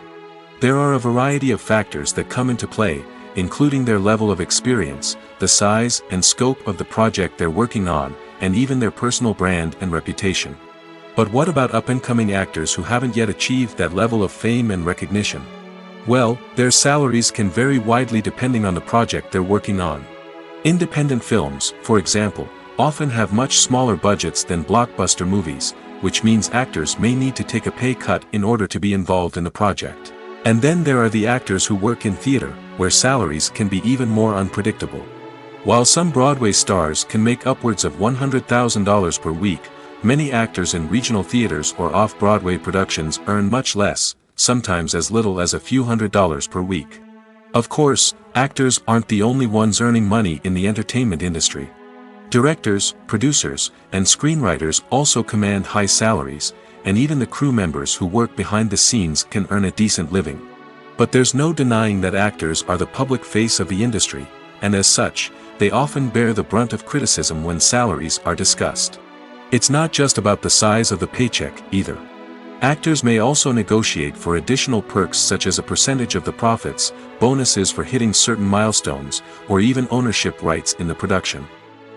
There are a variety of factors that come into play, including their level of experience, the size and scope of the project they're working on, and even their personal brand and reputation. But what about up-and-coming actors who haven't yet achieved that level of fame and recognition? Well, their salaries can vary widely depending on the project they're working on. Independent films, for example, often have much smaller budgets than blockbuster movies, which means actors may need to take a pay cut in order to be involved in the project. And then there are the actors who work in theater, where salaries can be even more unpredictable. While some Broadway stars can make upwards of $100,000 per week, many actors in regional theaters or off-Broadway productions earn much less, sometimes as little as a few $100s per week. Of course, actors aren't the only ones earning money in the entertainment industry. Directors, producers, and screenwriters also command high salaries, and even the crew members who work behind the scenes can earn a decent living. But there's no denying that actors are the public face of the industry, and as such, they often bear the brunt of criticism when salaries are discussed. It's not just about the size of the paycheck, either. Actors may also negotiate for additional perks such as a percentage of the profits, bonuses for hitting certain milestones, or even ownership rights in the production.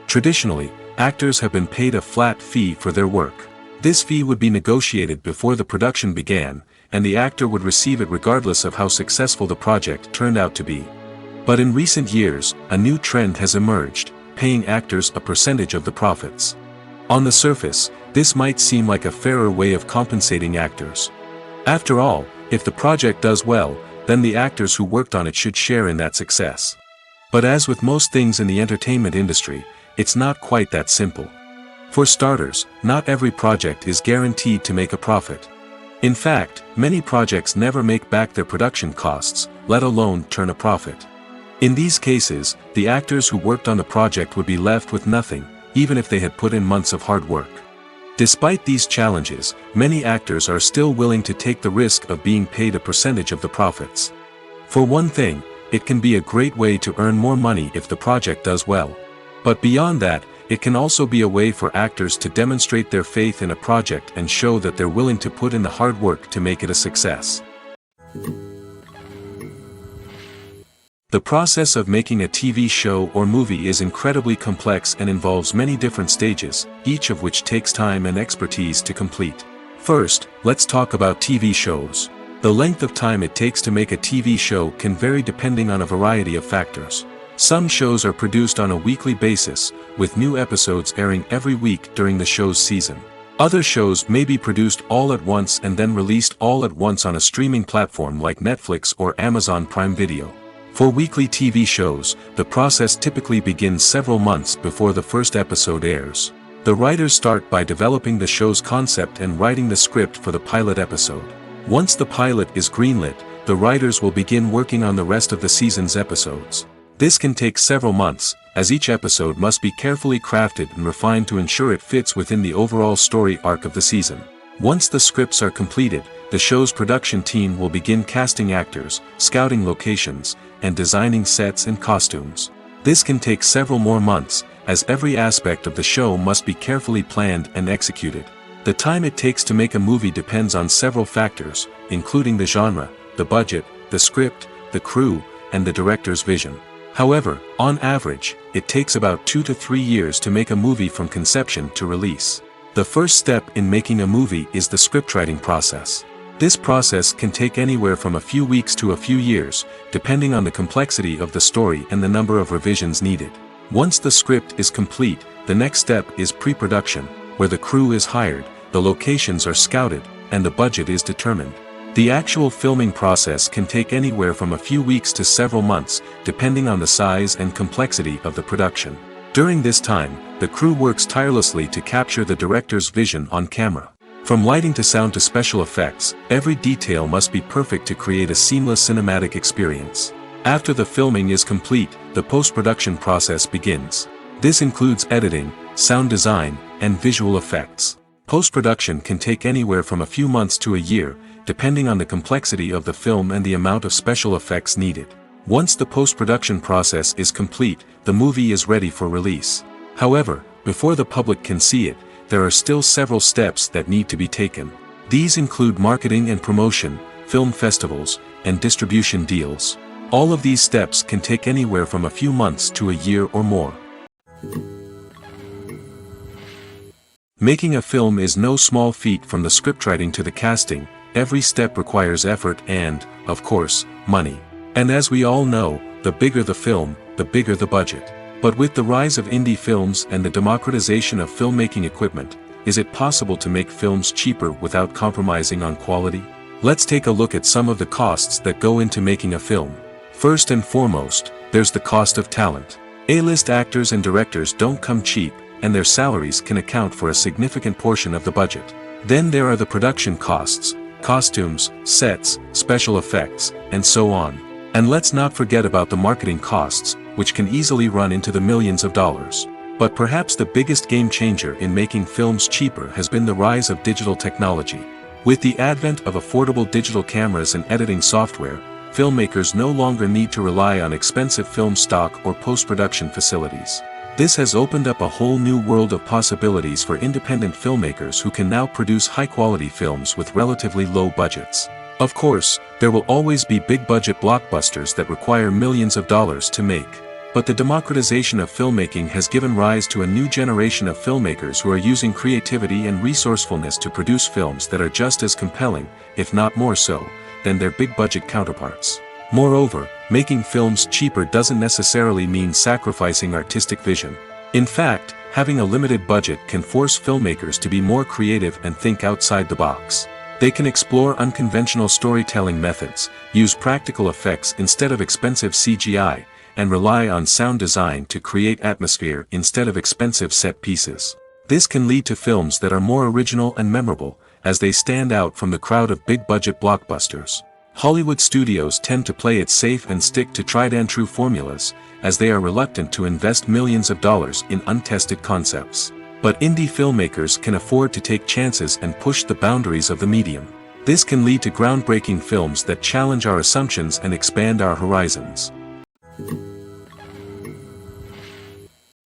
Traditionally, actors have been paid a flat fee for their work. This fee would be negotiated before the production began, and the actor would receive it regardless of how successful the project turned out to be. But in recent years, a new trend has emerged, paying actors a percentage of the profits. On the surface, this might seem like a fairer way of compensating actors. After all, if the project does well, then the actors who worked on it should share in that success. But as with most things in the entertainment industry, it's not quite that simple. For starters, not every project is guaranteed to make a profit. In fact, many projects never make back their production costs, let alone turn a profit. In these cases, the actors who worked on the project would be left with nothing, even if they had put in months of hard work. Despite these challenges, many actors are still willing to take the risk of being paid a percentage of the profits. For one thing, it can be a great way to earn more money if the project does well. But beyond that, it can also be a way for actors to demonstrate their faith in a project and show that they're willing to put in the hard work to make it a success. The process of making a TV show or movie is incredibly complex and involves many different stages, each of which takes time and expertise to complete. First, let's talk about TV shows. The length of time it takes to make a TV show can vary depending on a variety of factors. Some shows are produced on a weekly basis, with new episodes airing every week during the show's season. Other shows may be produced all at once and then released all at once on a streaming platform like Netflix or Amazon Prime Video. For weekly TV shows, the process typically begins several months before the first episode airs. The writers start by developing the show's concept and writing the script for the pilot episode. Once the pilot is greenlit, the writers will begin working on the rest of the season's episodes. This can take several months, as each episode must be carefully crafted and refined to ensure it fits within the overall story arc of the season. Once the scripts are completed, the show's production team will begin casting actors, scouting locations, and designing sets and costumes. This can take several more months, as every aspect of the show must be carefully planned and executed. The time it takes to make a movie depends on several factors, including the genre, the budget, the script, the crew, and the director's vision. However, on average, it takes about 2 to 3 years to make a movie from conception to release. The first step in making a movie is the scriptwriting process. This process can take anywhere from a few weeks to a few years, depending on the complexity of the story and the number of revisions needed. Once the script is complete, the next step is pre-production, where the crew is hired, the locations are scouted, and the budget is determined. The actual filming process can take anywhere from a few weeks to several months, depending on the size and complexity of the production. During this time, the crew works tirelessly to capture the director's vision on camera. From lighting to sound to special effects, every detail must be perfect to create a seamless cinematic experience. After the filming is complete, the post-production process begins. This includes editing, sound design, and visual effects. Post-production can take anywhere from a few months to a year, depending on the complexity of the film and the amount of special effects needed. Once the post-production process is complete, the movie is ready for release. However, before the public can see it, there are still several steps that need to be taken. These include marketing and promotion, film festivals, and distribution deals. All of these steps can take anywhere from a few months to a year or more. Making a film is no small feat. From the scriptwriting to the casting, every step requires effort and, of course, money. And as we all know, the bigger the film, the bigger the budget. But with the rise of indie films and the democratization of filmmaking equipment, is it possible to make films cheaper without compromising on quality? Let's take a look at some of the costs that go into making a film. First and foremost, there's the cost of talent. A-list actors and directors don't come cheap, and their salaries can account for a significant portion of the budget. Then there are the production costs, costumes, sets, special effects, and so on. And let's not forget about the marketing costs, which can easily run into the millions of dollars. But perhaps the biggest game changer in making films cheaper has been the rise of digital technology. With the advent of affordable digital cameras and editing software, filmmakers no longer need to rely on expensive film stock or post-production facilities. This has opened up a whole new world of possibilities for independent filmmakers who can now produce high-quality films with relatively low budgets. Of course, there will always be big-budget blockbusters that require millions of dollars to make. But the democratization of filmmaking has given rise to a new generation of filmmakers who are using creativity and resourcefulness to produce films that are just as compelling, if not more so, than their big-budget counterparts. Moreover, making films cheaper doesn't necessarily mean sacrificing artistic vision. In fact, having a limited budget can force filmmakers to be more creative and think outside the box. They can explore unconventional storytelling methods, use practical effects instead of expensive CGI, and rely on sound design to create atmosphere instead of expensive set pieces. This can lead to films that are more original and memorable, as they stand out from the crowd of big-budget blockbusters. Hollywood studios tend to play it safe and stick to tried-and-true formulas, as they are reluctant to invest millions of dollars in untested concepts. But indie filmmakers can afford to take chances and push the boundaries of the medium. This can lead to groundbreaking films that challenge our assumptions and expand our horizons.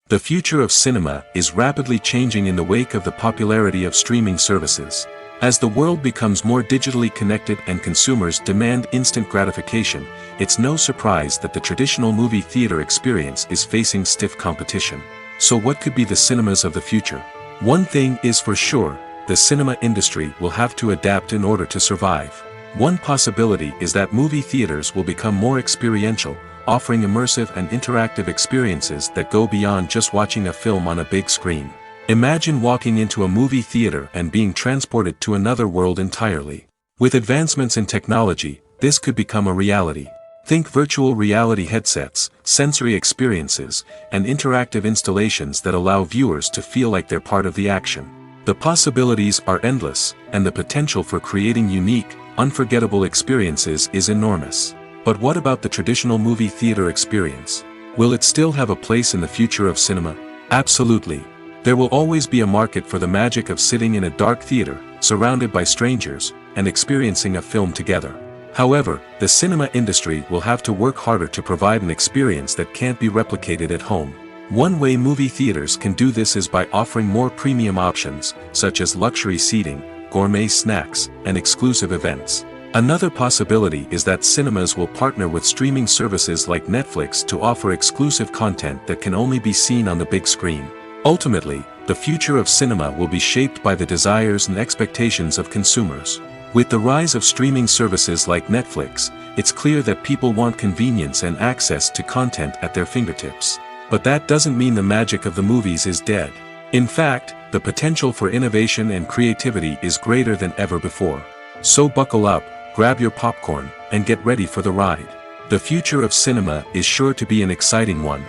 The future of cinema is rapidly changing in the wake of the popularity of streaming services. As the world becomes more digitally connected and consumers demand instant gratification, it's no surprise that the traditional movie theater experience is facing stiff competition. So what could be the cinemas of the future? One thing is for sure, the cinema industry will have to adapt in order to survive. One possibility is that movie theaters will become more experiential, offering immersive and interactive experiences that go beyond just watching a film on a big screen. Imagine walking into a movie theater and being transported to another world entirely. With advancements in technology, this could become a reality. Think virtual reality headsets, sensory experiences, and interactive installations that allow viewers to feel like they're part of the action. The possibilities are endless, and the potential for creating unique, unforgettable experiences is enormous. But what about the traditional movie theater experience? Will it still have a place in the future of cinema? Absolutely. There will always be a market for the magic of sitting in a dark theater, surrounded by strangers, and experiencing a film together. However, the cinema industry will have to work harder to provide an experience that can't be replicated at home. One way movie theaters can do this is by offering more premium options, such as luxury seating, gourmet snacks, and exclusive events. Another possibility is that cinemas will partner with streaming services like Netflix to offer exclusive content that can only be seen on the big screen. Ultimately, the future of cinema will be shaped by the desires and expectations of consumers. With the rise of streaming services like Netflix, it's clear that people want convenience and access to content at their fingertips. But that doesn't mean the magic of the movies is dead. In fact, the potential for innovation and creativity is greater than ever before. So buckle up, grab your popcorn, and get ready for the ride. The future of cinema is sure to be an exciting one.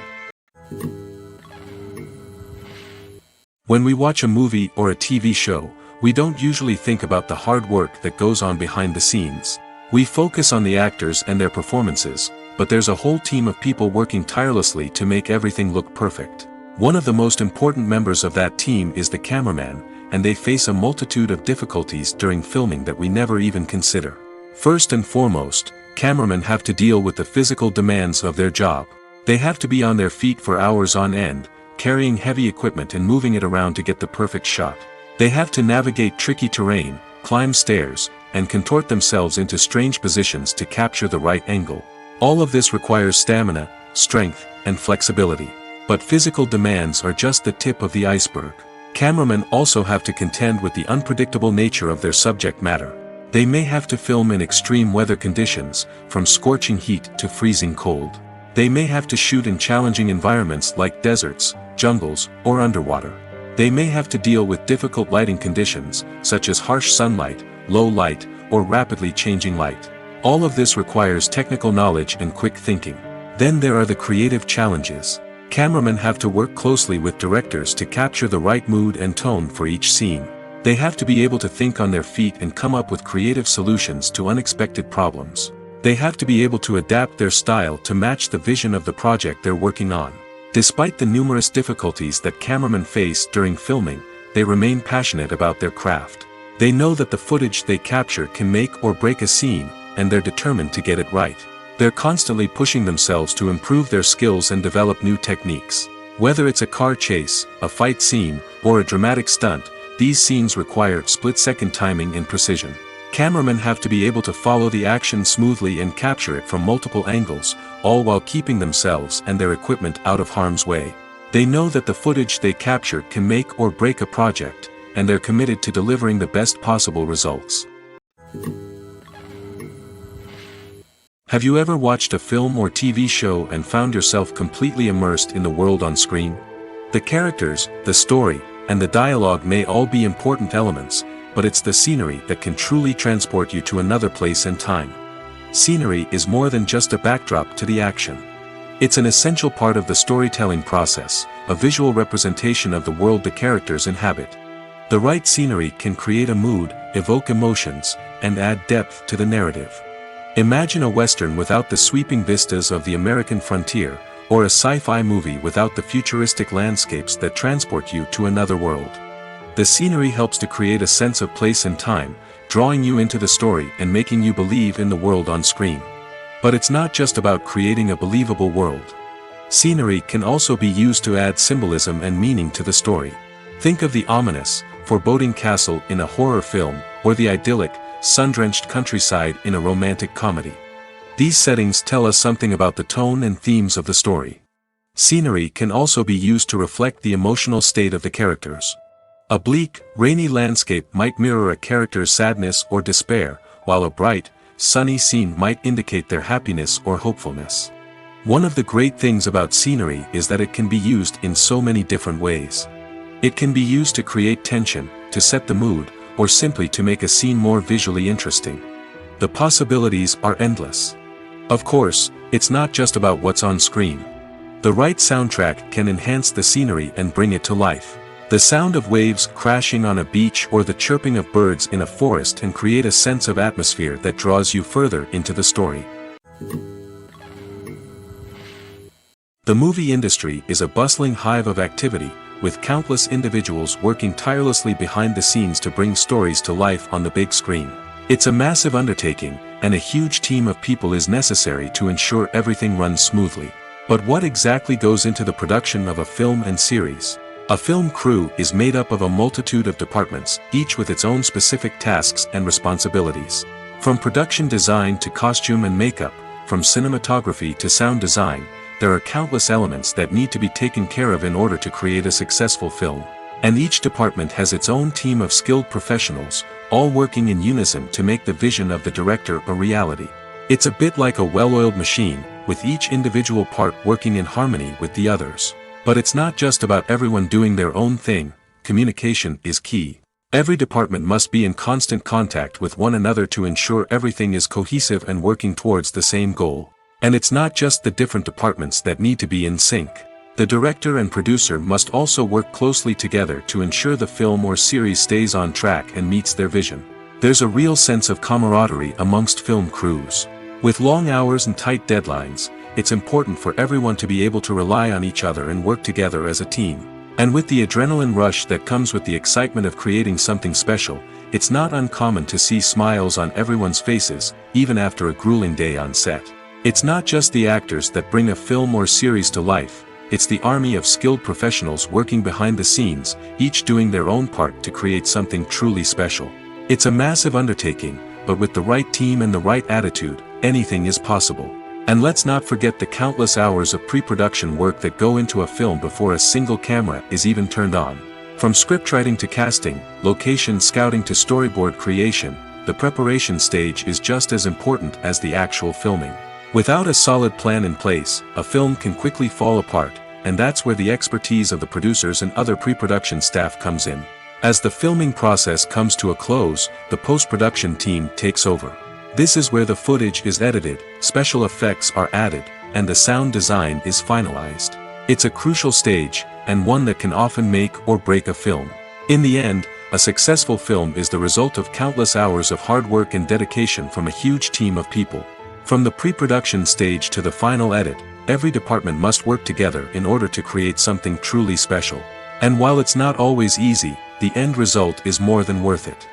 When we watch a movie or a TV show, we don't usually think about the hard work that goes on behind the scenes. We focus on the actors and their performances, but there's a whole team of people working tirelessly to make everything look perfect. One of the most important members of that team is the cameraman, and they face a multitude of difficulties during filming that we never even consider. First and foremost, cameramen have to deal with the physical demands of their job. They have to be on their feet for hours on end, carrying heavy equipment and moving it around to get the perfect shot. They have to navigate tricky terrain, climb stairs, and contort themselves into strange positions to capture the right angle. All of this requires stamina, strength, and flexibility. But physical demands are just the tip of the iceberg. Cameramen also have to contend with the unpredictable nature of their subject matter. They may have to film in extreme weather conditions, from scorching heat to freezing cold. They may have to shoot in challenging environments like deserts, jungles, or underwater. They may have to deal with difficult lighting conditions, such as harsh sunlight, low light, or rapidly changing light. All of this requires technical knowledge and quick thinking. Then there are the creative challenges. Cameramen have to work closely with directors to capture the right mood and tone for each scene. They have to be able to think on their feet and come up with creative solutions to unexpected problems. They have to be able to adapt their style to match the vision of the project they're working on. Despite the numerous difficulties that cameramen face during filming, they remain passionate about their craft. They know that the footage they capture can make or break a scene, and they're determined to get it right. They're constantly pushing themselves to improve their skills and develop new techniques. Whether it's a car chase, a fight scene, or a dramatic stunt, these scenes require split-second timing and precision. Cameramen have to be able to follow the action smoothly and capture it from multiple angles, all while keeping themselves and their equipment out of harm's way. They know that the footage they capture can make or break a project, and they're committed to delivering the best possible results. Have you ever watched a film or TV show and found yourself completely immersed in the world on screen? The characters, the story, and the dialogue may all be important elements, but it's the scenery that can truly transport you to another place and time. Scenery is more than just a backdrop to the action. It's an essential part of the storytelling process, a visual representation of the world the characters inhabit. The right scenery can create a mood, evoke emotions, and add depth to the narrative. Imagine a Western without the sweeping vistas of the American frontier, or a sci-fi movie without the futuristic landscapes that transport you to another world. The scenery helps to create a sense of place and time, drawing you into the story and making you believe in the world on screen. But it's not just about creating a believable world. Scenery can also be used to add symbolism and meaning to the story. Think of the ominous, foreboding castle in a horror film, or the idyllic, sun-drenched countryside in a romantic comedy. These settings tell us something about the tone and themes of the story. Scenery can also be used to reflect the emotional state of the characters. A bleak, rainy landscape might mirror a character's sadness or despair, while a bright, sunny scene might indicate their happiness or hopefulness. One of the great things about scenery is that it can be used in so many different ways. It can be used to create tension, to set the mood, or simply to make a scene more visually interesting. The possibilities are endless. Of course, it's not just about what's on screen. The right soundtrack can enhance the scenery and bring it to life. The sound of waves crashing on a beach or the chirping of birds in a forest can create a sense of atmosphere that draws you further into the story. The movie industry is a bustling hive of activity, with countless individuals working tirelessly behind the scenes to bring stories to life on the big screen. It's a massive undertaking, and a huge team of people is necessary to ensure everything runs smoothly. But what exactly goes into the production of a film and series? A film crew is made up of a multitude of departments, each with its own specific tasks and responsibilities. From production design to costume and makeup, from cinematography to sound design, there are countless elements that need to be taken care of in order to create a successful film. And each department has its own team of skilled professionals, all working in unison to make the vision of the director a reality. It's a bit like a well-oiled machine, with each individual part working in harmony with the others. But it's not just about everyone doing their own thing. Communication is key. Every department must be in constant contact with one another to ensure everything is cohesive and working towards the same goal. And it's not just the different departments that need to be in sync. The director and producer must also work closely together to ensure the film or series stays on track and meets their vision. There's a real sense of camaraderie amongst film crews. With long hours and tight deadlines, it's important for everyone to be able to rely on each other and work together as a team. And with the adrenaline rush that comes with the excitement of creating something special, it's not uncommon to see smiles on everyone's faces, even after a grueling day on set. It's not just the actors that bring a film or series to life, it's the army of skilled professionals working behind the scenes, each doing their own part to create something truly special. It's a massive undertaking, but with the right team and the right attitude, anything is possible. And let's not forget the countless hours of pre-production work that go into a film before a single camera is even turned on. From scriptwriting to casting, location scouting to storyboard creation, the preparation stage is just as important as the actual filming. Without a solid plan in place, a film can quickly fall apart, and that's where the expertise of the producers and other pre-production staff comes in. As the filming process comes to a close, the post-production team takes over. This is where the footage is edited, special effects are added, and the sound design is finalized. It's a crucial stage, and one that can often make or break a film. In the end, a successful film is the result of countless hours of hard work and dedication from a huge team of people. From the pre-production stage to the final edit, every department must work together in order to create something truly special. And while it's not always easy, the end result is more than worth it.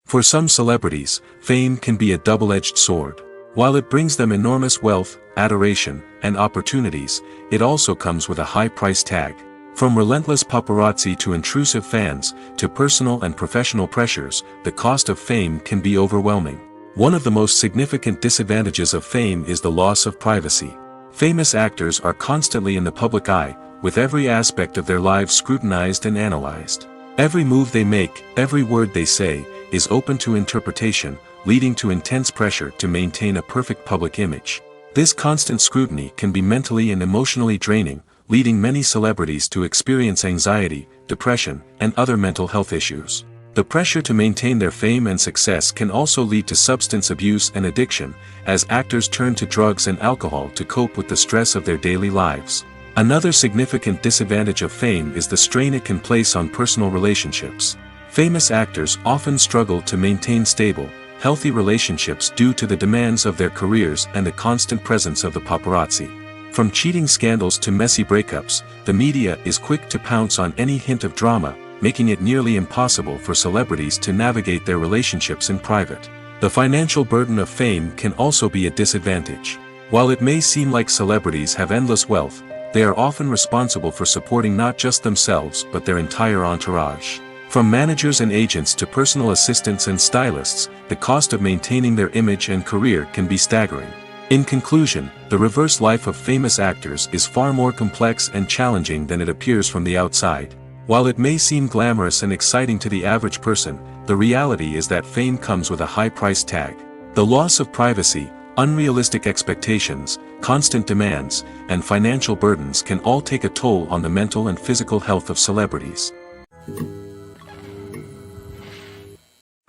For some celebrities, fame can be a double-edged sword. While it brings them enormous wealth, adoration, and opportunities, it also comes with a high price tag. From relentless paparazzi to intrusive fans, to personal and professional pressures, the cost of fame can be overwhelming. One of the most significant disadvantages of fame is the loss of privacy. Famous actors are constantly in the public eye, with every aspect of their lives scrutinized and analyzed. Every move they make, every word they say, is open to interpretation, leading to intense pressure to maintain a perfect public image. This constant scrutiny can be mentally and emotionally draining, leading many celebrities to experience anxiety, depression, and other mental health issues. The pressure to maintain their fame and success can also lead to substance abuse and addiction, as actors turn to drugs and alcohol to cope with the stress of their daily lives. Another significant disadvantage of fame is the strain it can place on personal relationships. Famous actors often struggle to maintain stable, healthy relationships due to the demands of their careers and the constant presence of the paparazzi. From cheating scandals to messy breakups, the media is quick to pounce on any hint of drama, making it nearly impossible for celebrities to navigate their relationships in private. The financial burden of fame can also be a disadvantage. While it may seem like celebrities have endless wealth, they are often responsible for supporting not just themselves but their entire entourage. From managers and agents to personal assistants and stylists, the cost of maintaining their image and career can be staggering. In conclusion, the reverse life of famous actors is far more complex and challenging than it appears from the outside. While it may seem glamorous and exciting to the average person, the reality is that fame comes with a high price tag. The loss of privacy, unrealistic expectations, constant demands, and financial burdens can all take a toll on the mental and physical health of celebrities.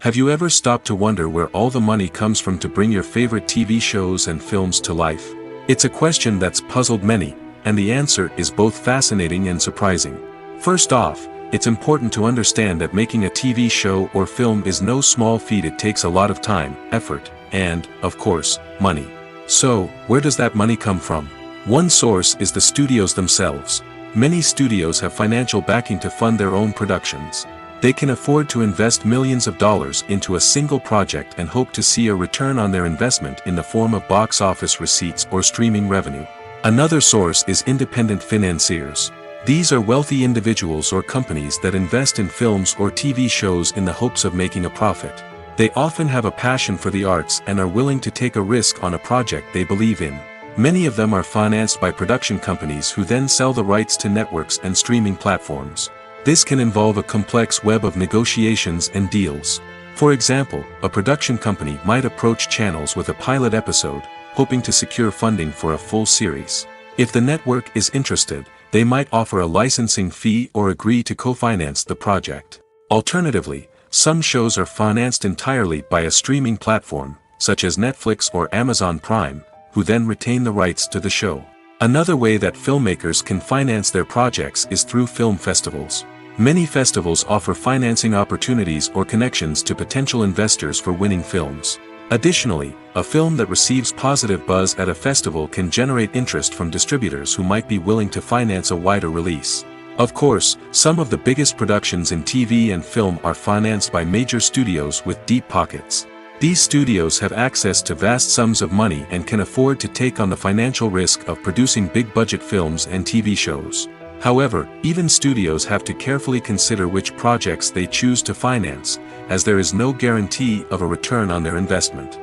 Have you ever stopped to wonder where all the money comes from to bring your favorite TV shows and films to life? It's a question that's puzzled many, and the answer is both fascinating and surprising. First off, it's important to understand that making a TV show or film is no small feat. It takes a lot of time, effort, and, of course, money. So, where does that money come from? One source is the studios themselves. Many studios have financial backing to fund their own productions. They can afford to invest millions of dollars into a single project and hope to see a return on their investment in the form of box office receipts or streaming revenue. Another source is independent financiers. These are wealthy individuals or companies that invest in films or TV shows in the hopes of making a profit. They often have a passion for the arts and are willing to take a risk on a project they believe in. Many of them are financed by production companies who then sell the rights to networks and streaming platforms. This can involve a complex web of negotiations and deals. For example, a production company might approach channels with a pilot episode, hoping to secure funding for a full series. If the network is interested, they might offer a licensing fee or agree to co-finance the project. Alternatively, some shows are financed entirely by a streaming platform, such as Netflix or Amazon Prime, who then retain the rights to the show. Another way that filmmakers can finance their projects is through film festivals. Many festivals offer financing opportunities or connections to potential investors for winning films. Additionally, a film that receives positive buzz at a festival can generate interest from distributors who might be willing to finance a wider release. Of course, some of the biggest productions in TV and film are financed by major studios with deep pockets. These studios have access to vast sums of money and can afford to take on the financial risk of producing big-budget films and TV shows. However, even studios have to carefully consider which projects they choose to finance, as there is no guarantee of a return on their investment.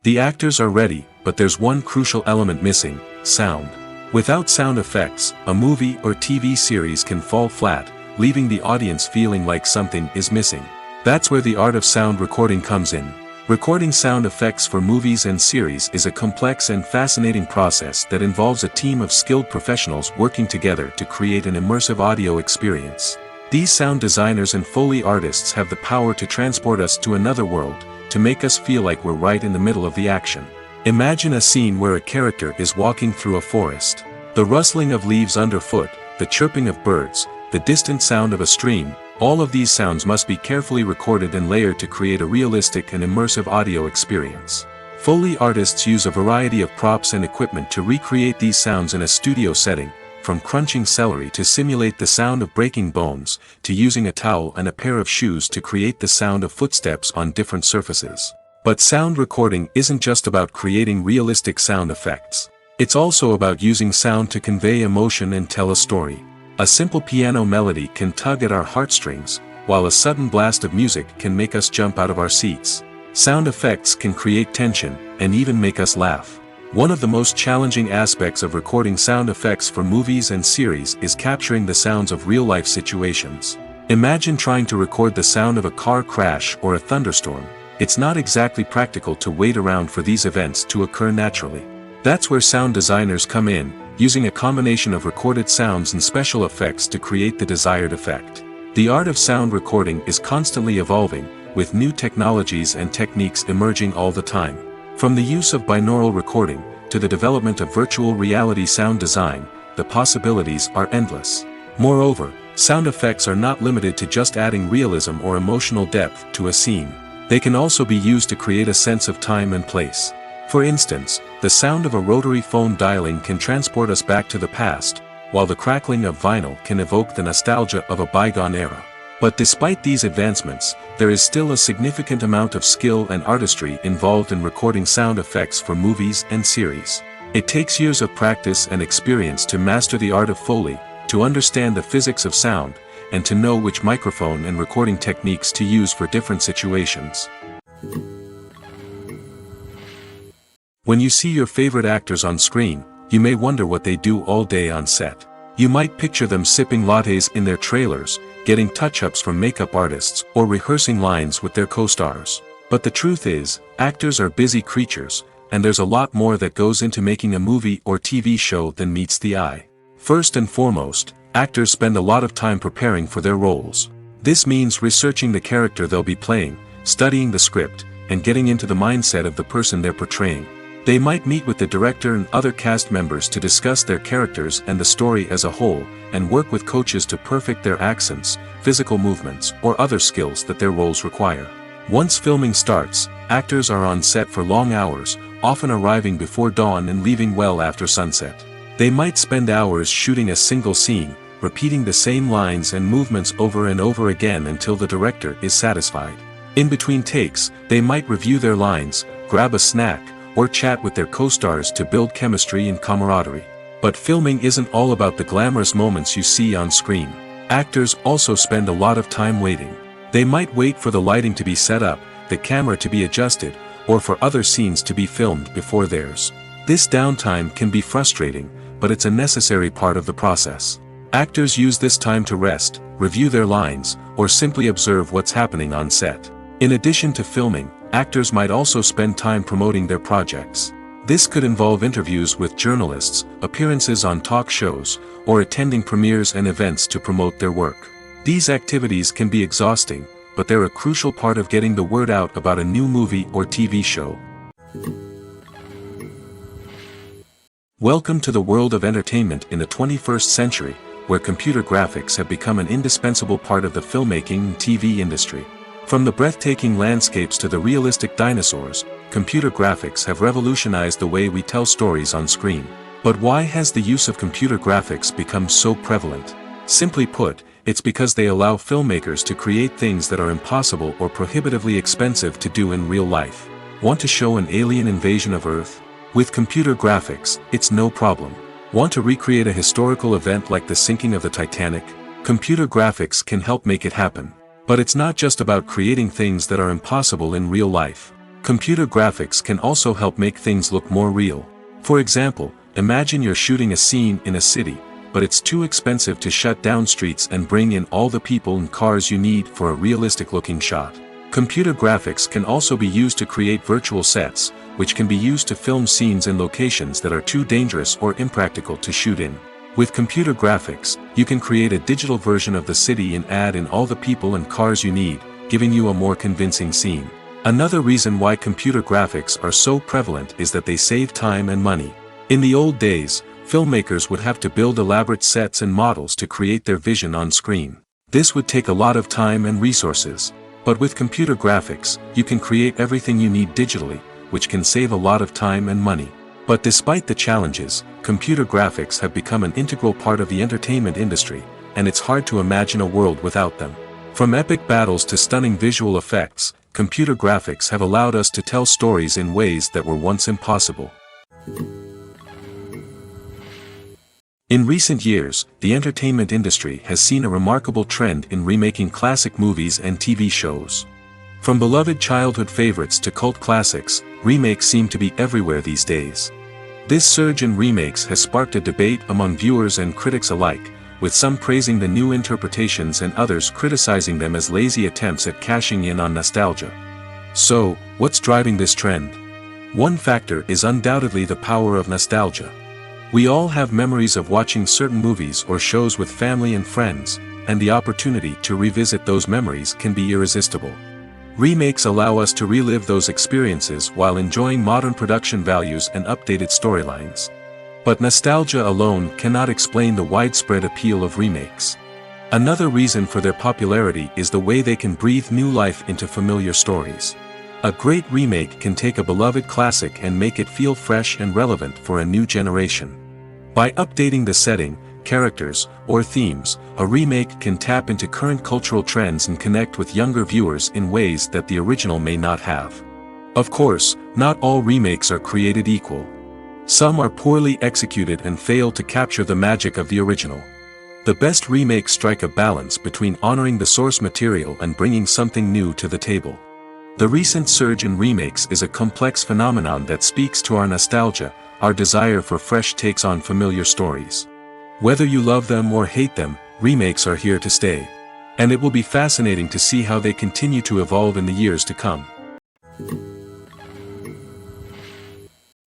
The actors are ready, but there's one crucial element missing: sound. Without sound effects, a movie or TV series can fall flat, leaving the audience feeling like something is missing. That's where the art of sound recording comes in. Recording sound effects for movies and series is a complex and fascinating process that involves a team of skilled professionals working together to create an immersive audio experience. These sound designers and Foley artists have the power to transport us to another world, to make us feel like we're right in the middle of the action. Imagine a scene where a character is walking through a forest. The rustling of leaves underfoot, the chirping of birds, the distant sound of a stream, all of these sounds must be carefully recorded and layered to create a realistic and immersive audio experience. Foley artists use a variety of props and equipment to recreate these sounds in a studio setting, from crunching celery to simulate the sound of breaking bones, to using a towel and a pair of shoes to create the sound of footsteps on different surfaces. But sound recording isn't just about creating realistic sound effects. It's also about using sound to convey emotion and tell a story. A simple piano melody can tug at our heartstrings, while a sudden blast of music can make us jump out of our seats. Sound effects can create tension, and even make us laugh. One of the most challenging aspects of recording sound effects for movies and series is capturing the sounds of real-life situations. Imagine trying to record the sound of a car crash or a thunderstorm. It's not exactly practical to wait around for these events to occur naturally. That's where sound designers come in, using a combination of recorded sounds and special effects to create the desired effect. The art of sound recording is constantly evolving, with new technologies and techniques emerging all the time. From the use of binaural recording, to the development of virtual reality sound design, the possibilities are endless. Moreover, sound effects are not limited to just adding realism or emotional depth to a scene. They can also be used to create a sense of time and place. For instance, the sound of a rotary phone dialing can transport us back to the past, while the crackling of vinyl can evoke the nostalgia of a bygone era. But despite these advancements, there is still a significant amount of skill and artistry involved in recording sound effects for movies and series. It takes years of practice and experience to master the art of Foley, to understand the physics of sound, and to know which microphone and recording techniques to use for different situations. When you see your favorite actors on screen, you may wonder what they do all day on set. You might picture them sipping lattes in their trailers, getting touch-ups from makeup artists, or rehearsing lines with their co-stars. But the truth is, actors are busy creatures, and there's a lot more that goes into making a movie or TV show than meets the eye. First and foremost, actors spend a lot of time preparing for their roles. This means researching the character they'll be playing, studying the script, and getting into the mindset of the person they're portraying. They might meet with the director and other cast members to discuss their characters and the story as a whole, and work with coaches to perfect their accents, physical movements, or other skills that their roles require. Once filming starts, actors are on set for long hours, often arriving before dawn and leaving well after sunset. They might spend hours shooting a single scene, repeating the same lines and movements over and over again until the director is satisfied. In between takes, they might review their lines, grab a snack, or chat with their co-stars to build chemistry and camaraderie. But filming isn't all about the glamorous moments you see on screen. Actors also spend a lot of time waiting. They might wait for the lighting to be set up, the camera to be adjusted, or for other scenes to be filmed before theirs. This downtime can be frustrating, but it's a necessary part of the process. Actors use this time to rest, review their lines, or simply observe what's happening on set. In addition to filming, actors might also spend time promoting their projects. This could involve interviews with journalists, appearances on talk shows, or attending premieres and events to promote their work. These activities can be exhausting, but they're a crucial part of getting the word out about a new movie or TV show. Welcome to the world of entertainment in the 21st century, where computer graphics have become an indispensable part of the filmmaking and TV industry. From the breathtaking landscapes to the realistic dinosaurs, computer graphics have revolutionized the way we tell stories on screen. But why has the use of computer graphics become so prevalent? Simply put, it's because they allow filmmakers to create things that are impossible or prohibitively expensive to do in real life. Want to show an alien invasion of Earth? With computer graphics, it's no problem. Want to recreate a historical event like the sinking of the Titanic? Computer graphics can help make it happen. But it's not just about creating things that are impossible in real life. Computer graphics can also help make things look more real. For example, imagine you're shooting a scene in a city, but it's too expensive to shut down streets and bring in all the people and cars you need for a realistic-looking shot. Computer graphics can also be used to create virtual sets, which can be used to film scenes in locations that are too dangerous or impractical to shoot in. With computer graphics, you can create a digital version of the city and add in all the people and cars you need, giving you a more convincing scene. Another reason why computer graphics are so prevalent is that they save time and money. In the old days, filmmakers would have to build elaborate sets and models to create their vision on screen. This would take a lot of time and resources. But with computer graphics, you can create everything you need digitally, which can save a lot of time and money. But despite the challenges, computer graphics have become an integral part of the entertainment industry, and it's hard to imagine a world without them. From epic battles to stunning visual effects, computer graphics have allowed us to tell stories in ways that were once impossible. In recent years, the entertainment industry has seen a remarkable trend in remaking classic movies and TV shows. From beloved childhood favorites to cult classics, remakes seem to be everywhere these days. This surge in remakes has sparked a debate among viewers and critics alike, with some praising the new interpretations and others criticizing them as lazy attempts at cashing in on nostalgia. So, what's driving this trend? One factor is undoubtedly the power of nostalgia. We all have memories of watching certain movies or shows with family and friends, and the opportunity to revisit those memories can be irresistible. Remakes allow us to relive those experiences while enjoying modern production values and updated storylines. But nostalgia alone cannot explain the widespread appeal of remakes. Another reason for their popularity is the way they can breathe new life into familiar stories. A great remake can take a beloved classic and make it feel fresh and relevant for a new generation. By updating the setting, characters, or themes, a remake can tap into current cultural trends and connect with younger viewers in ways that the original may not have. Of course, not all remakes are created equal. Some are poorly executed and fail to capture the magic of the original. The best remakes strike a balance between honoring the source material and bringing something new to the table. The recent surge in remakes is a complex phenomenon that speaks to our nostalgia, our desire for fresh takes on familiar stories. Whether you love them or hate them, remakes are here to stay. And it will be fascinating to see how they continue to evolve in the years to come.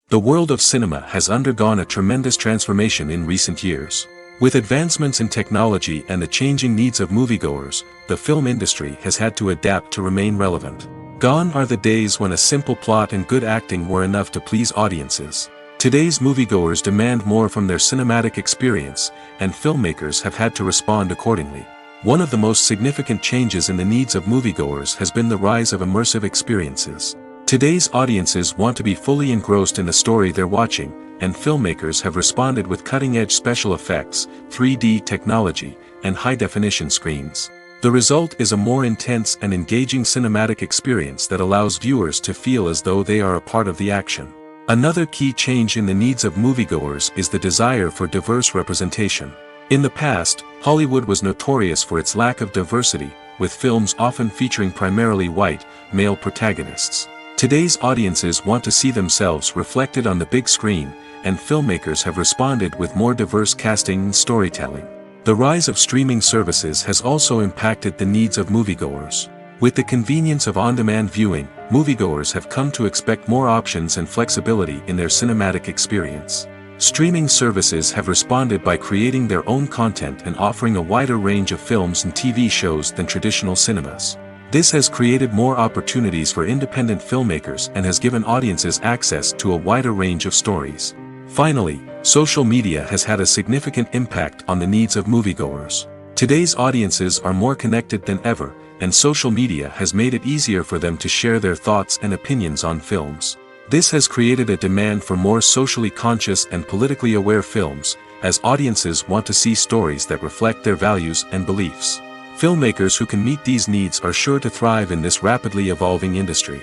The world of cinema has undergone a tremendous transformation in recent years. With advancements in technology and the changing needs of moviegoers, the film industry has had to adapt to remain relevant. Gone are the days when a simple plot and good acting were enough to please audiences. Today's moviegoers demand more from their cinematic experience, and filmmakers have had to respond accordingly. One of the most significant changes in the needs of moviegoers has been the rise of immersive experiences. Today's audiences want to be fully engrossed in the story they're watching, and filmmakers have responded with cutting-edge special effects, 3D technology, and high-definition screens. The result is a more intense and engaging cinematic experience that allows viewers to feel as though they are a part of the action. Another key change in the needs of moviegoers is the desire for diverse representation. In the past, Hollywood was notorious for its lack of diversity, with films often featuring primarily white, male protagonists. Today's audiences want to see themselves reflected on the big screen, and filmmakers have responded with more diverse casting and storytelling. The rise of streaming services has also impacted the needs of moviegoers. With the convenience of on-demand viewing, moviegoers have come to expect more options and flexibility in their cinematic experience. Streaming services have responded by creating their own content and offering a wider range of films and TV shows than traditional cinemas. This has created more opportunities for independent filmmakers and has given audiences access to a wider range of stories. Finally, social media has had a significant impact on the needs of moviegoers. Today's audiences are more connected than ever, and social media has made it easier for them to share their thoughts and opinions on films. This has created a demand for more socially conscious and politically aware films, as audiences want to see stories that reflect their values and beliefs. Filmmakers who can meet these needs are sure to thrive in this rapidly evolving industry.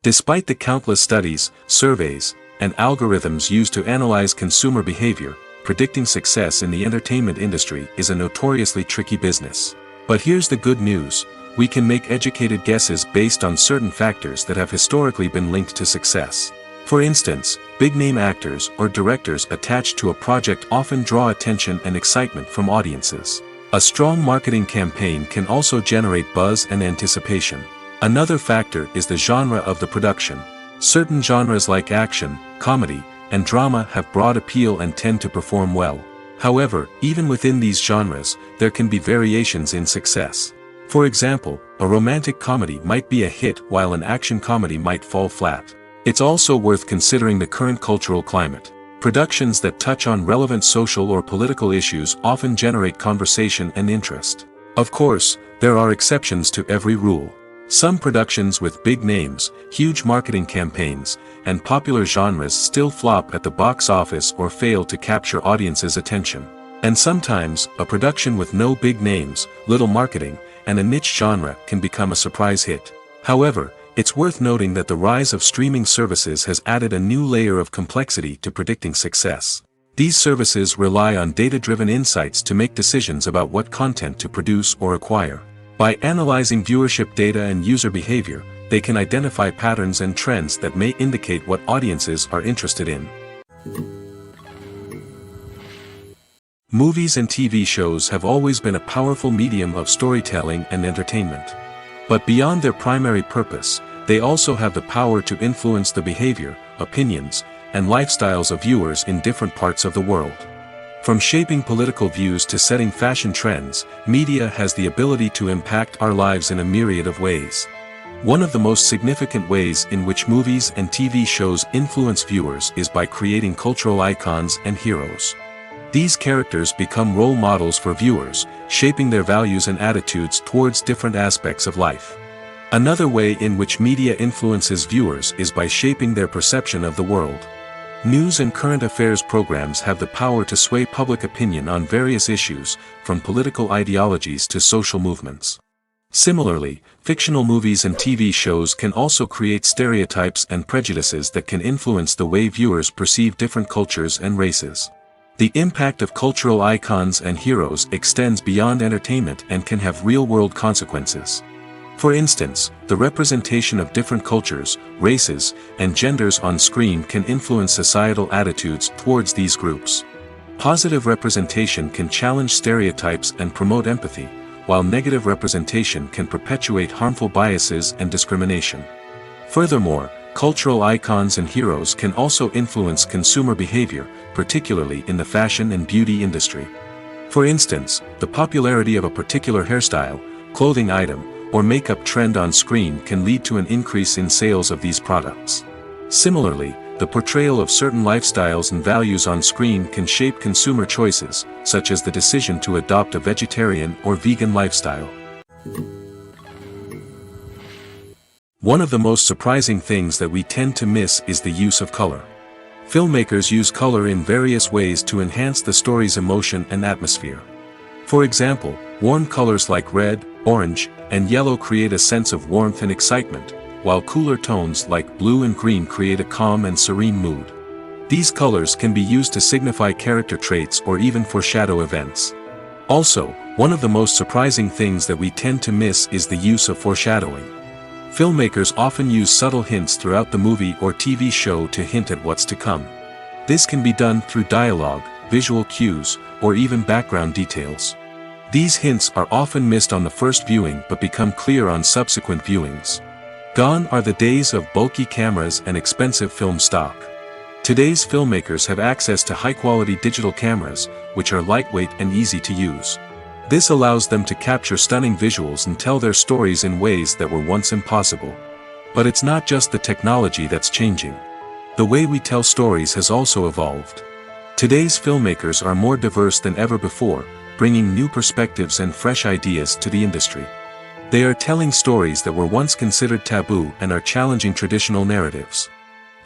Despite the countless studies, surveys, and algorithms used to analyze consumer behavior, predicting success in the entertainment industry is a notoriously tricky business. But here's the good news: we can make educated guesses based on certain factors that have historically been linked to success. For instance, big-name actors or directors attached to a project often draw attention and excitement from audiences. A strong marketing campaign can also generate buzz and anticipation. Another factor is the genre of the production. Certain genres like action, comedy, and drama have broad appeal and tend to perform well. However, even within these genres, there can be variations in success. For example, a romantic comedy might be a hit while an action comedy might fall flat. It's also worth considering the current cultural climate. Productions that touch on relevant social or political issues often generate conversation and interest. Of course, there are exceptions to every rule. Some productions with big names, huge marketing campaigns, and popular genres still flop at the box office or fail to capture audiences' attention. And sometimes, a production with no big names, little marketing, and a niche genre can become a surprise hit. However, it's worth noting that the rise of streaming services has added a new layer of complexity to predicting success. These services rely on data-driven insights to make decisions about what content to produce or acquire. By analyzing viewership data and user behavior, they can identify patterns and trends that may indicate what audiences are interested in. Movies and TV shows have always been a powerful medium of storytelling and entertainment. But beyond their primary purpose, they also have the power to influence the behavior, opinions, and lifestyles of viewers in different parts of the world. From shaping political views to setting fashion trends, media has the ability to impact our lives in a myriad of ways. One of the most significant ways in which movies and TV shows influence viewers is by creating cultural icons and heroes. These characters become role models for viewers, shaping their values and attitudes towards different aspects of life. Another way in which media influences viewers is by shaping their perception of the world. News and current affairs programs have the power to sway public opinion on various issues, from political ideologies to social movements. Similarly, fictional movies and TV shows can also create stereotypes and prejudices that can influence the way viewers perceive different cultures and races. The impact of cultural icons and heroes extends beyond entertainment and can have real-world consequences. For instance, the representation of different cultures, races, and genders on screen can influence societal attitudes towards these groups. Positive representation can challenge stereotypes and promote empathy, while negative representation can perpetuate harmful biases and discrimination. Furthermore, cultural icons and heroes can also influence consumer behavior, particularly in the fashion and beauty industry. For instance, the popularity of a particular hairstyle, clothing item, or makeup trend on screen can lead to an increase in sales of these products. Similarly, the portrayal of certain lifestyles and values on screen can shape consumer choices, such as the decision to adopt a vegetarian or vegan lifestyle. One of the most surprising things that we tend to miss is the use of color. Filmmakers use color in various ways to enhance the story's emotion and atmosphere. For example, warm colors like red, orange, and yellow create a sense of warmth and excitement, while cooler tones like blue and green create a calm and serene mood. These colors can be used to signify character traits or even foreshadow events. Also, one of the most surprising things that we tend to miss is the use of foreshadowing. Filmmakers often use subtle hints throughout the movie or TV show to hint at what's to come. This can be done through dialogue, visual cues, or even background details. These hints are often missed on the first viewing but become clear on subsequent viewings. Gone are the days of bulky cameras and expensive film stock. Today's filmmakers have access to high-quality digital cameras, which are lightweight and easy to use. This allows them to capture stunning visuals and tell their stories in ways that were once impossible. But it's not just the technology that's changing. The way we tell stories has also evolved. Today's filmmakers are more diverse than ever before, bringing new perspectives and fresh ideas to the industry. They are telling stories that were once considered taboo and are challenging traditional narratives.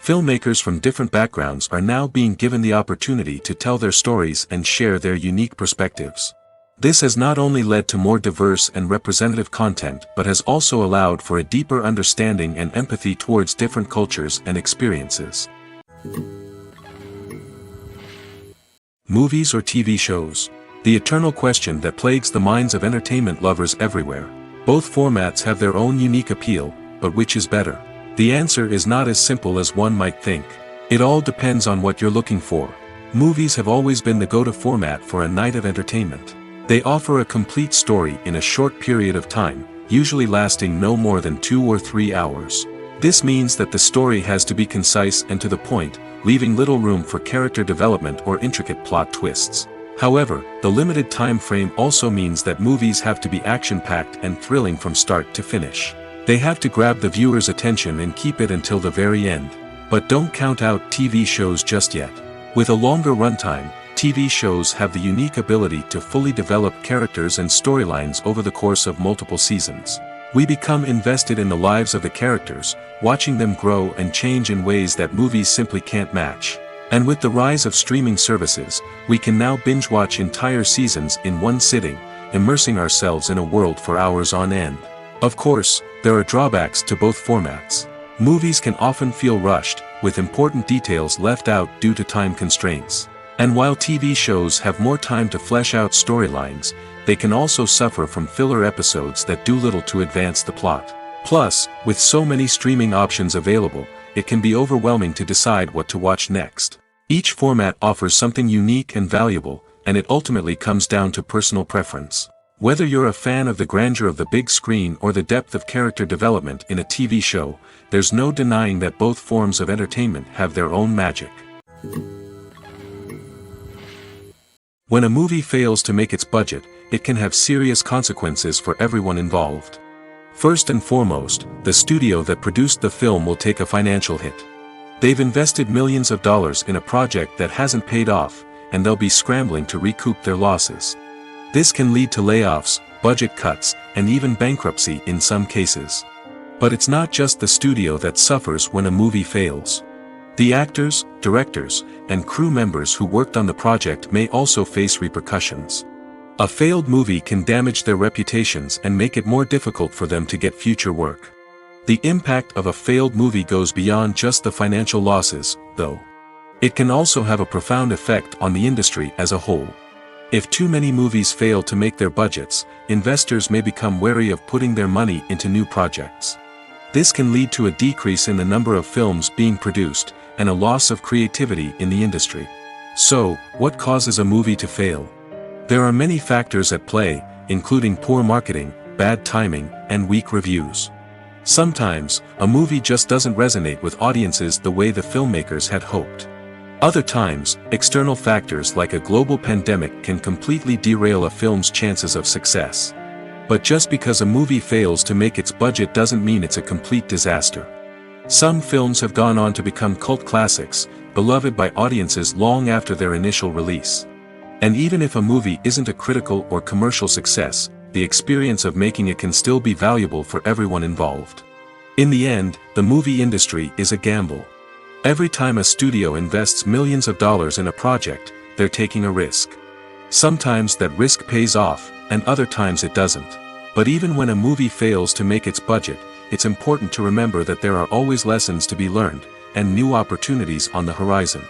Filmmakers from different backgrounds are now being given the opportunity to tell their stories and share their unique perspectives. This has not only led to more diverse and representative content but has also allowed for a deeper understanding and empathy towards different cultures and experiences. Movies or TV shows? The eternal question that plagues the minds of entertainment lovers everywhere. Both formats have their own unique appeal, but which is better? The answer is not as simple as one might think. It all depends on what you're looking for. Movies have always been the go-to format for a night of entertainment. They offer a complete story in a short period of time, usually lasting no more than 2 or 3 hours. This means that the story has to be concise and to the point, leaving little room for character development or intricate plot twists. However, the limited time frame also means that movies have to be action-packed and thrilling from start to finish. They have to grab the viewer's attention and keep it until the very end. But don't count out TV shows just yet. With a longer runtime, TV shows have the unique ability to fully develop characters and storylines over the course of multiple seasons. We become invested in the lives of the characters, watching them grow and change in ways that movies simply can't match. And with the rise of streaming services, we can now binge-watch entire seasons in one sitting, immersing ourselves in a world for hours on end. Of course, there are drawbacks to both formats. Movies can often feel rushed, with important details left out due to time constraints. And while TV shows have more time to flesh out storylines, they can also suffer from filler episodes that do little to advance the plot. Plus, with so many streaming options available, it can be overwhelming to decide what to watch next. Each format offers something unique and valuable, and it ultimately comes down to personal preference. Whether you're a fan of the grandeur of the big screen or the depth of character development in a TV show, there's no denying that both forms of entertainment have their own magic. When a movie fails to make its budget, it can have serious consequences for everyone involved. First and foremost, the studio that produced the film will take a financial hit. They've invested millions of dollars in a project that hasn't paid off, and they'll be scrambling to recoup their losses. This can lead to layoffs, budget cuts, and even bankruptcy in some cases. But it's not just the studio that suffers when a movie fails. The actors, directors, and crew members who worked on the project may also face repercussions. A failed movie can damage their reputations and make it more difficult for them to get future work. The impact of a failed movie goes beyond just the financial losses, though. It can also have a profound effect on the industry as a whole. If too many movies fail to make their budgets, investors may become wary of putting their money into new projects. This can lead to a decrease in the number of films being produced, and a loss of creativity in the industry. So, what causes a movie to fail? There are many factors at play, including poor marketing, bad timing, and weak reviews. Sometimes, a movie just doesn't resonate with audiences the way the filmmakers had hoped. Other times, external factors like a global pandemic can completely derail a film's chances of success. But just because a movie fails to make its budget doesn't mean it's a complete disaster. Some films have gone on to become cult classics, beloved by audiences long after their initial release. And even if a movie isn't a critical or commercial success, the experience of making it can still be valuable for everyone involved. In the end, the movie industry is a gamble. Every time a studio invests millions of dollars in a project, they're taking a risk. Sometimes that risk pays off, and other times it doesn't. But even when a movie fails to make its budget, it's important to remember that there are always lessons to be learned, and new opportunities on the horizon.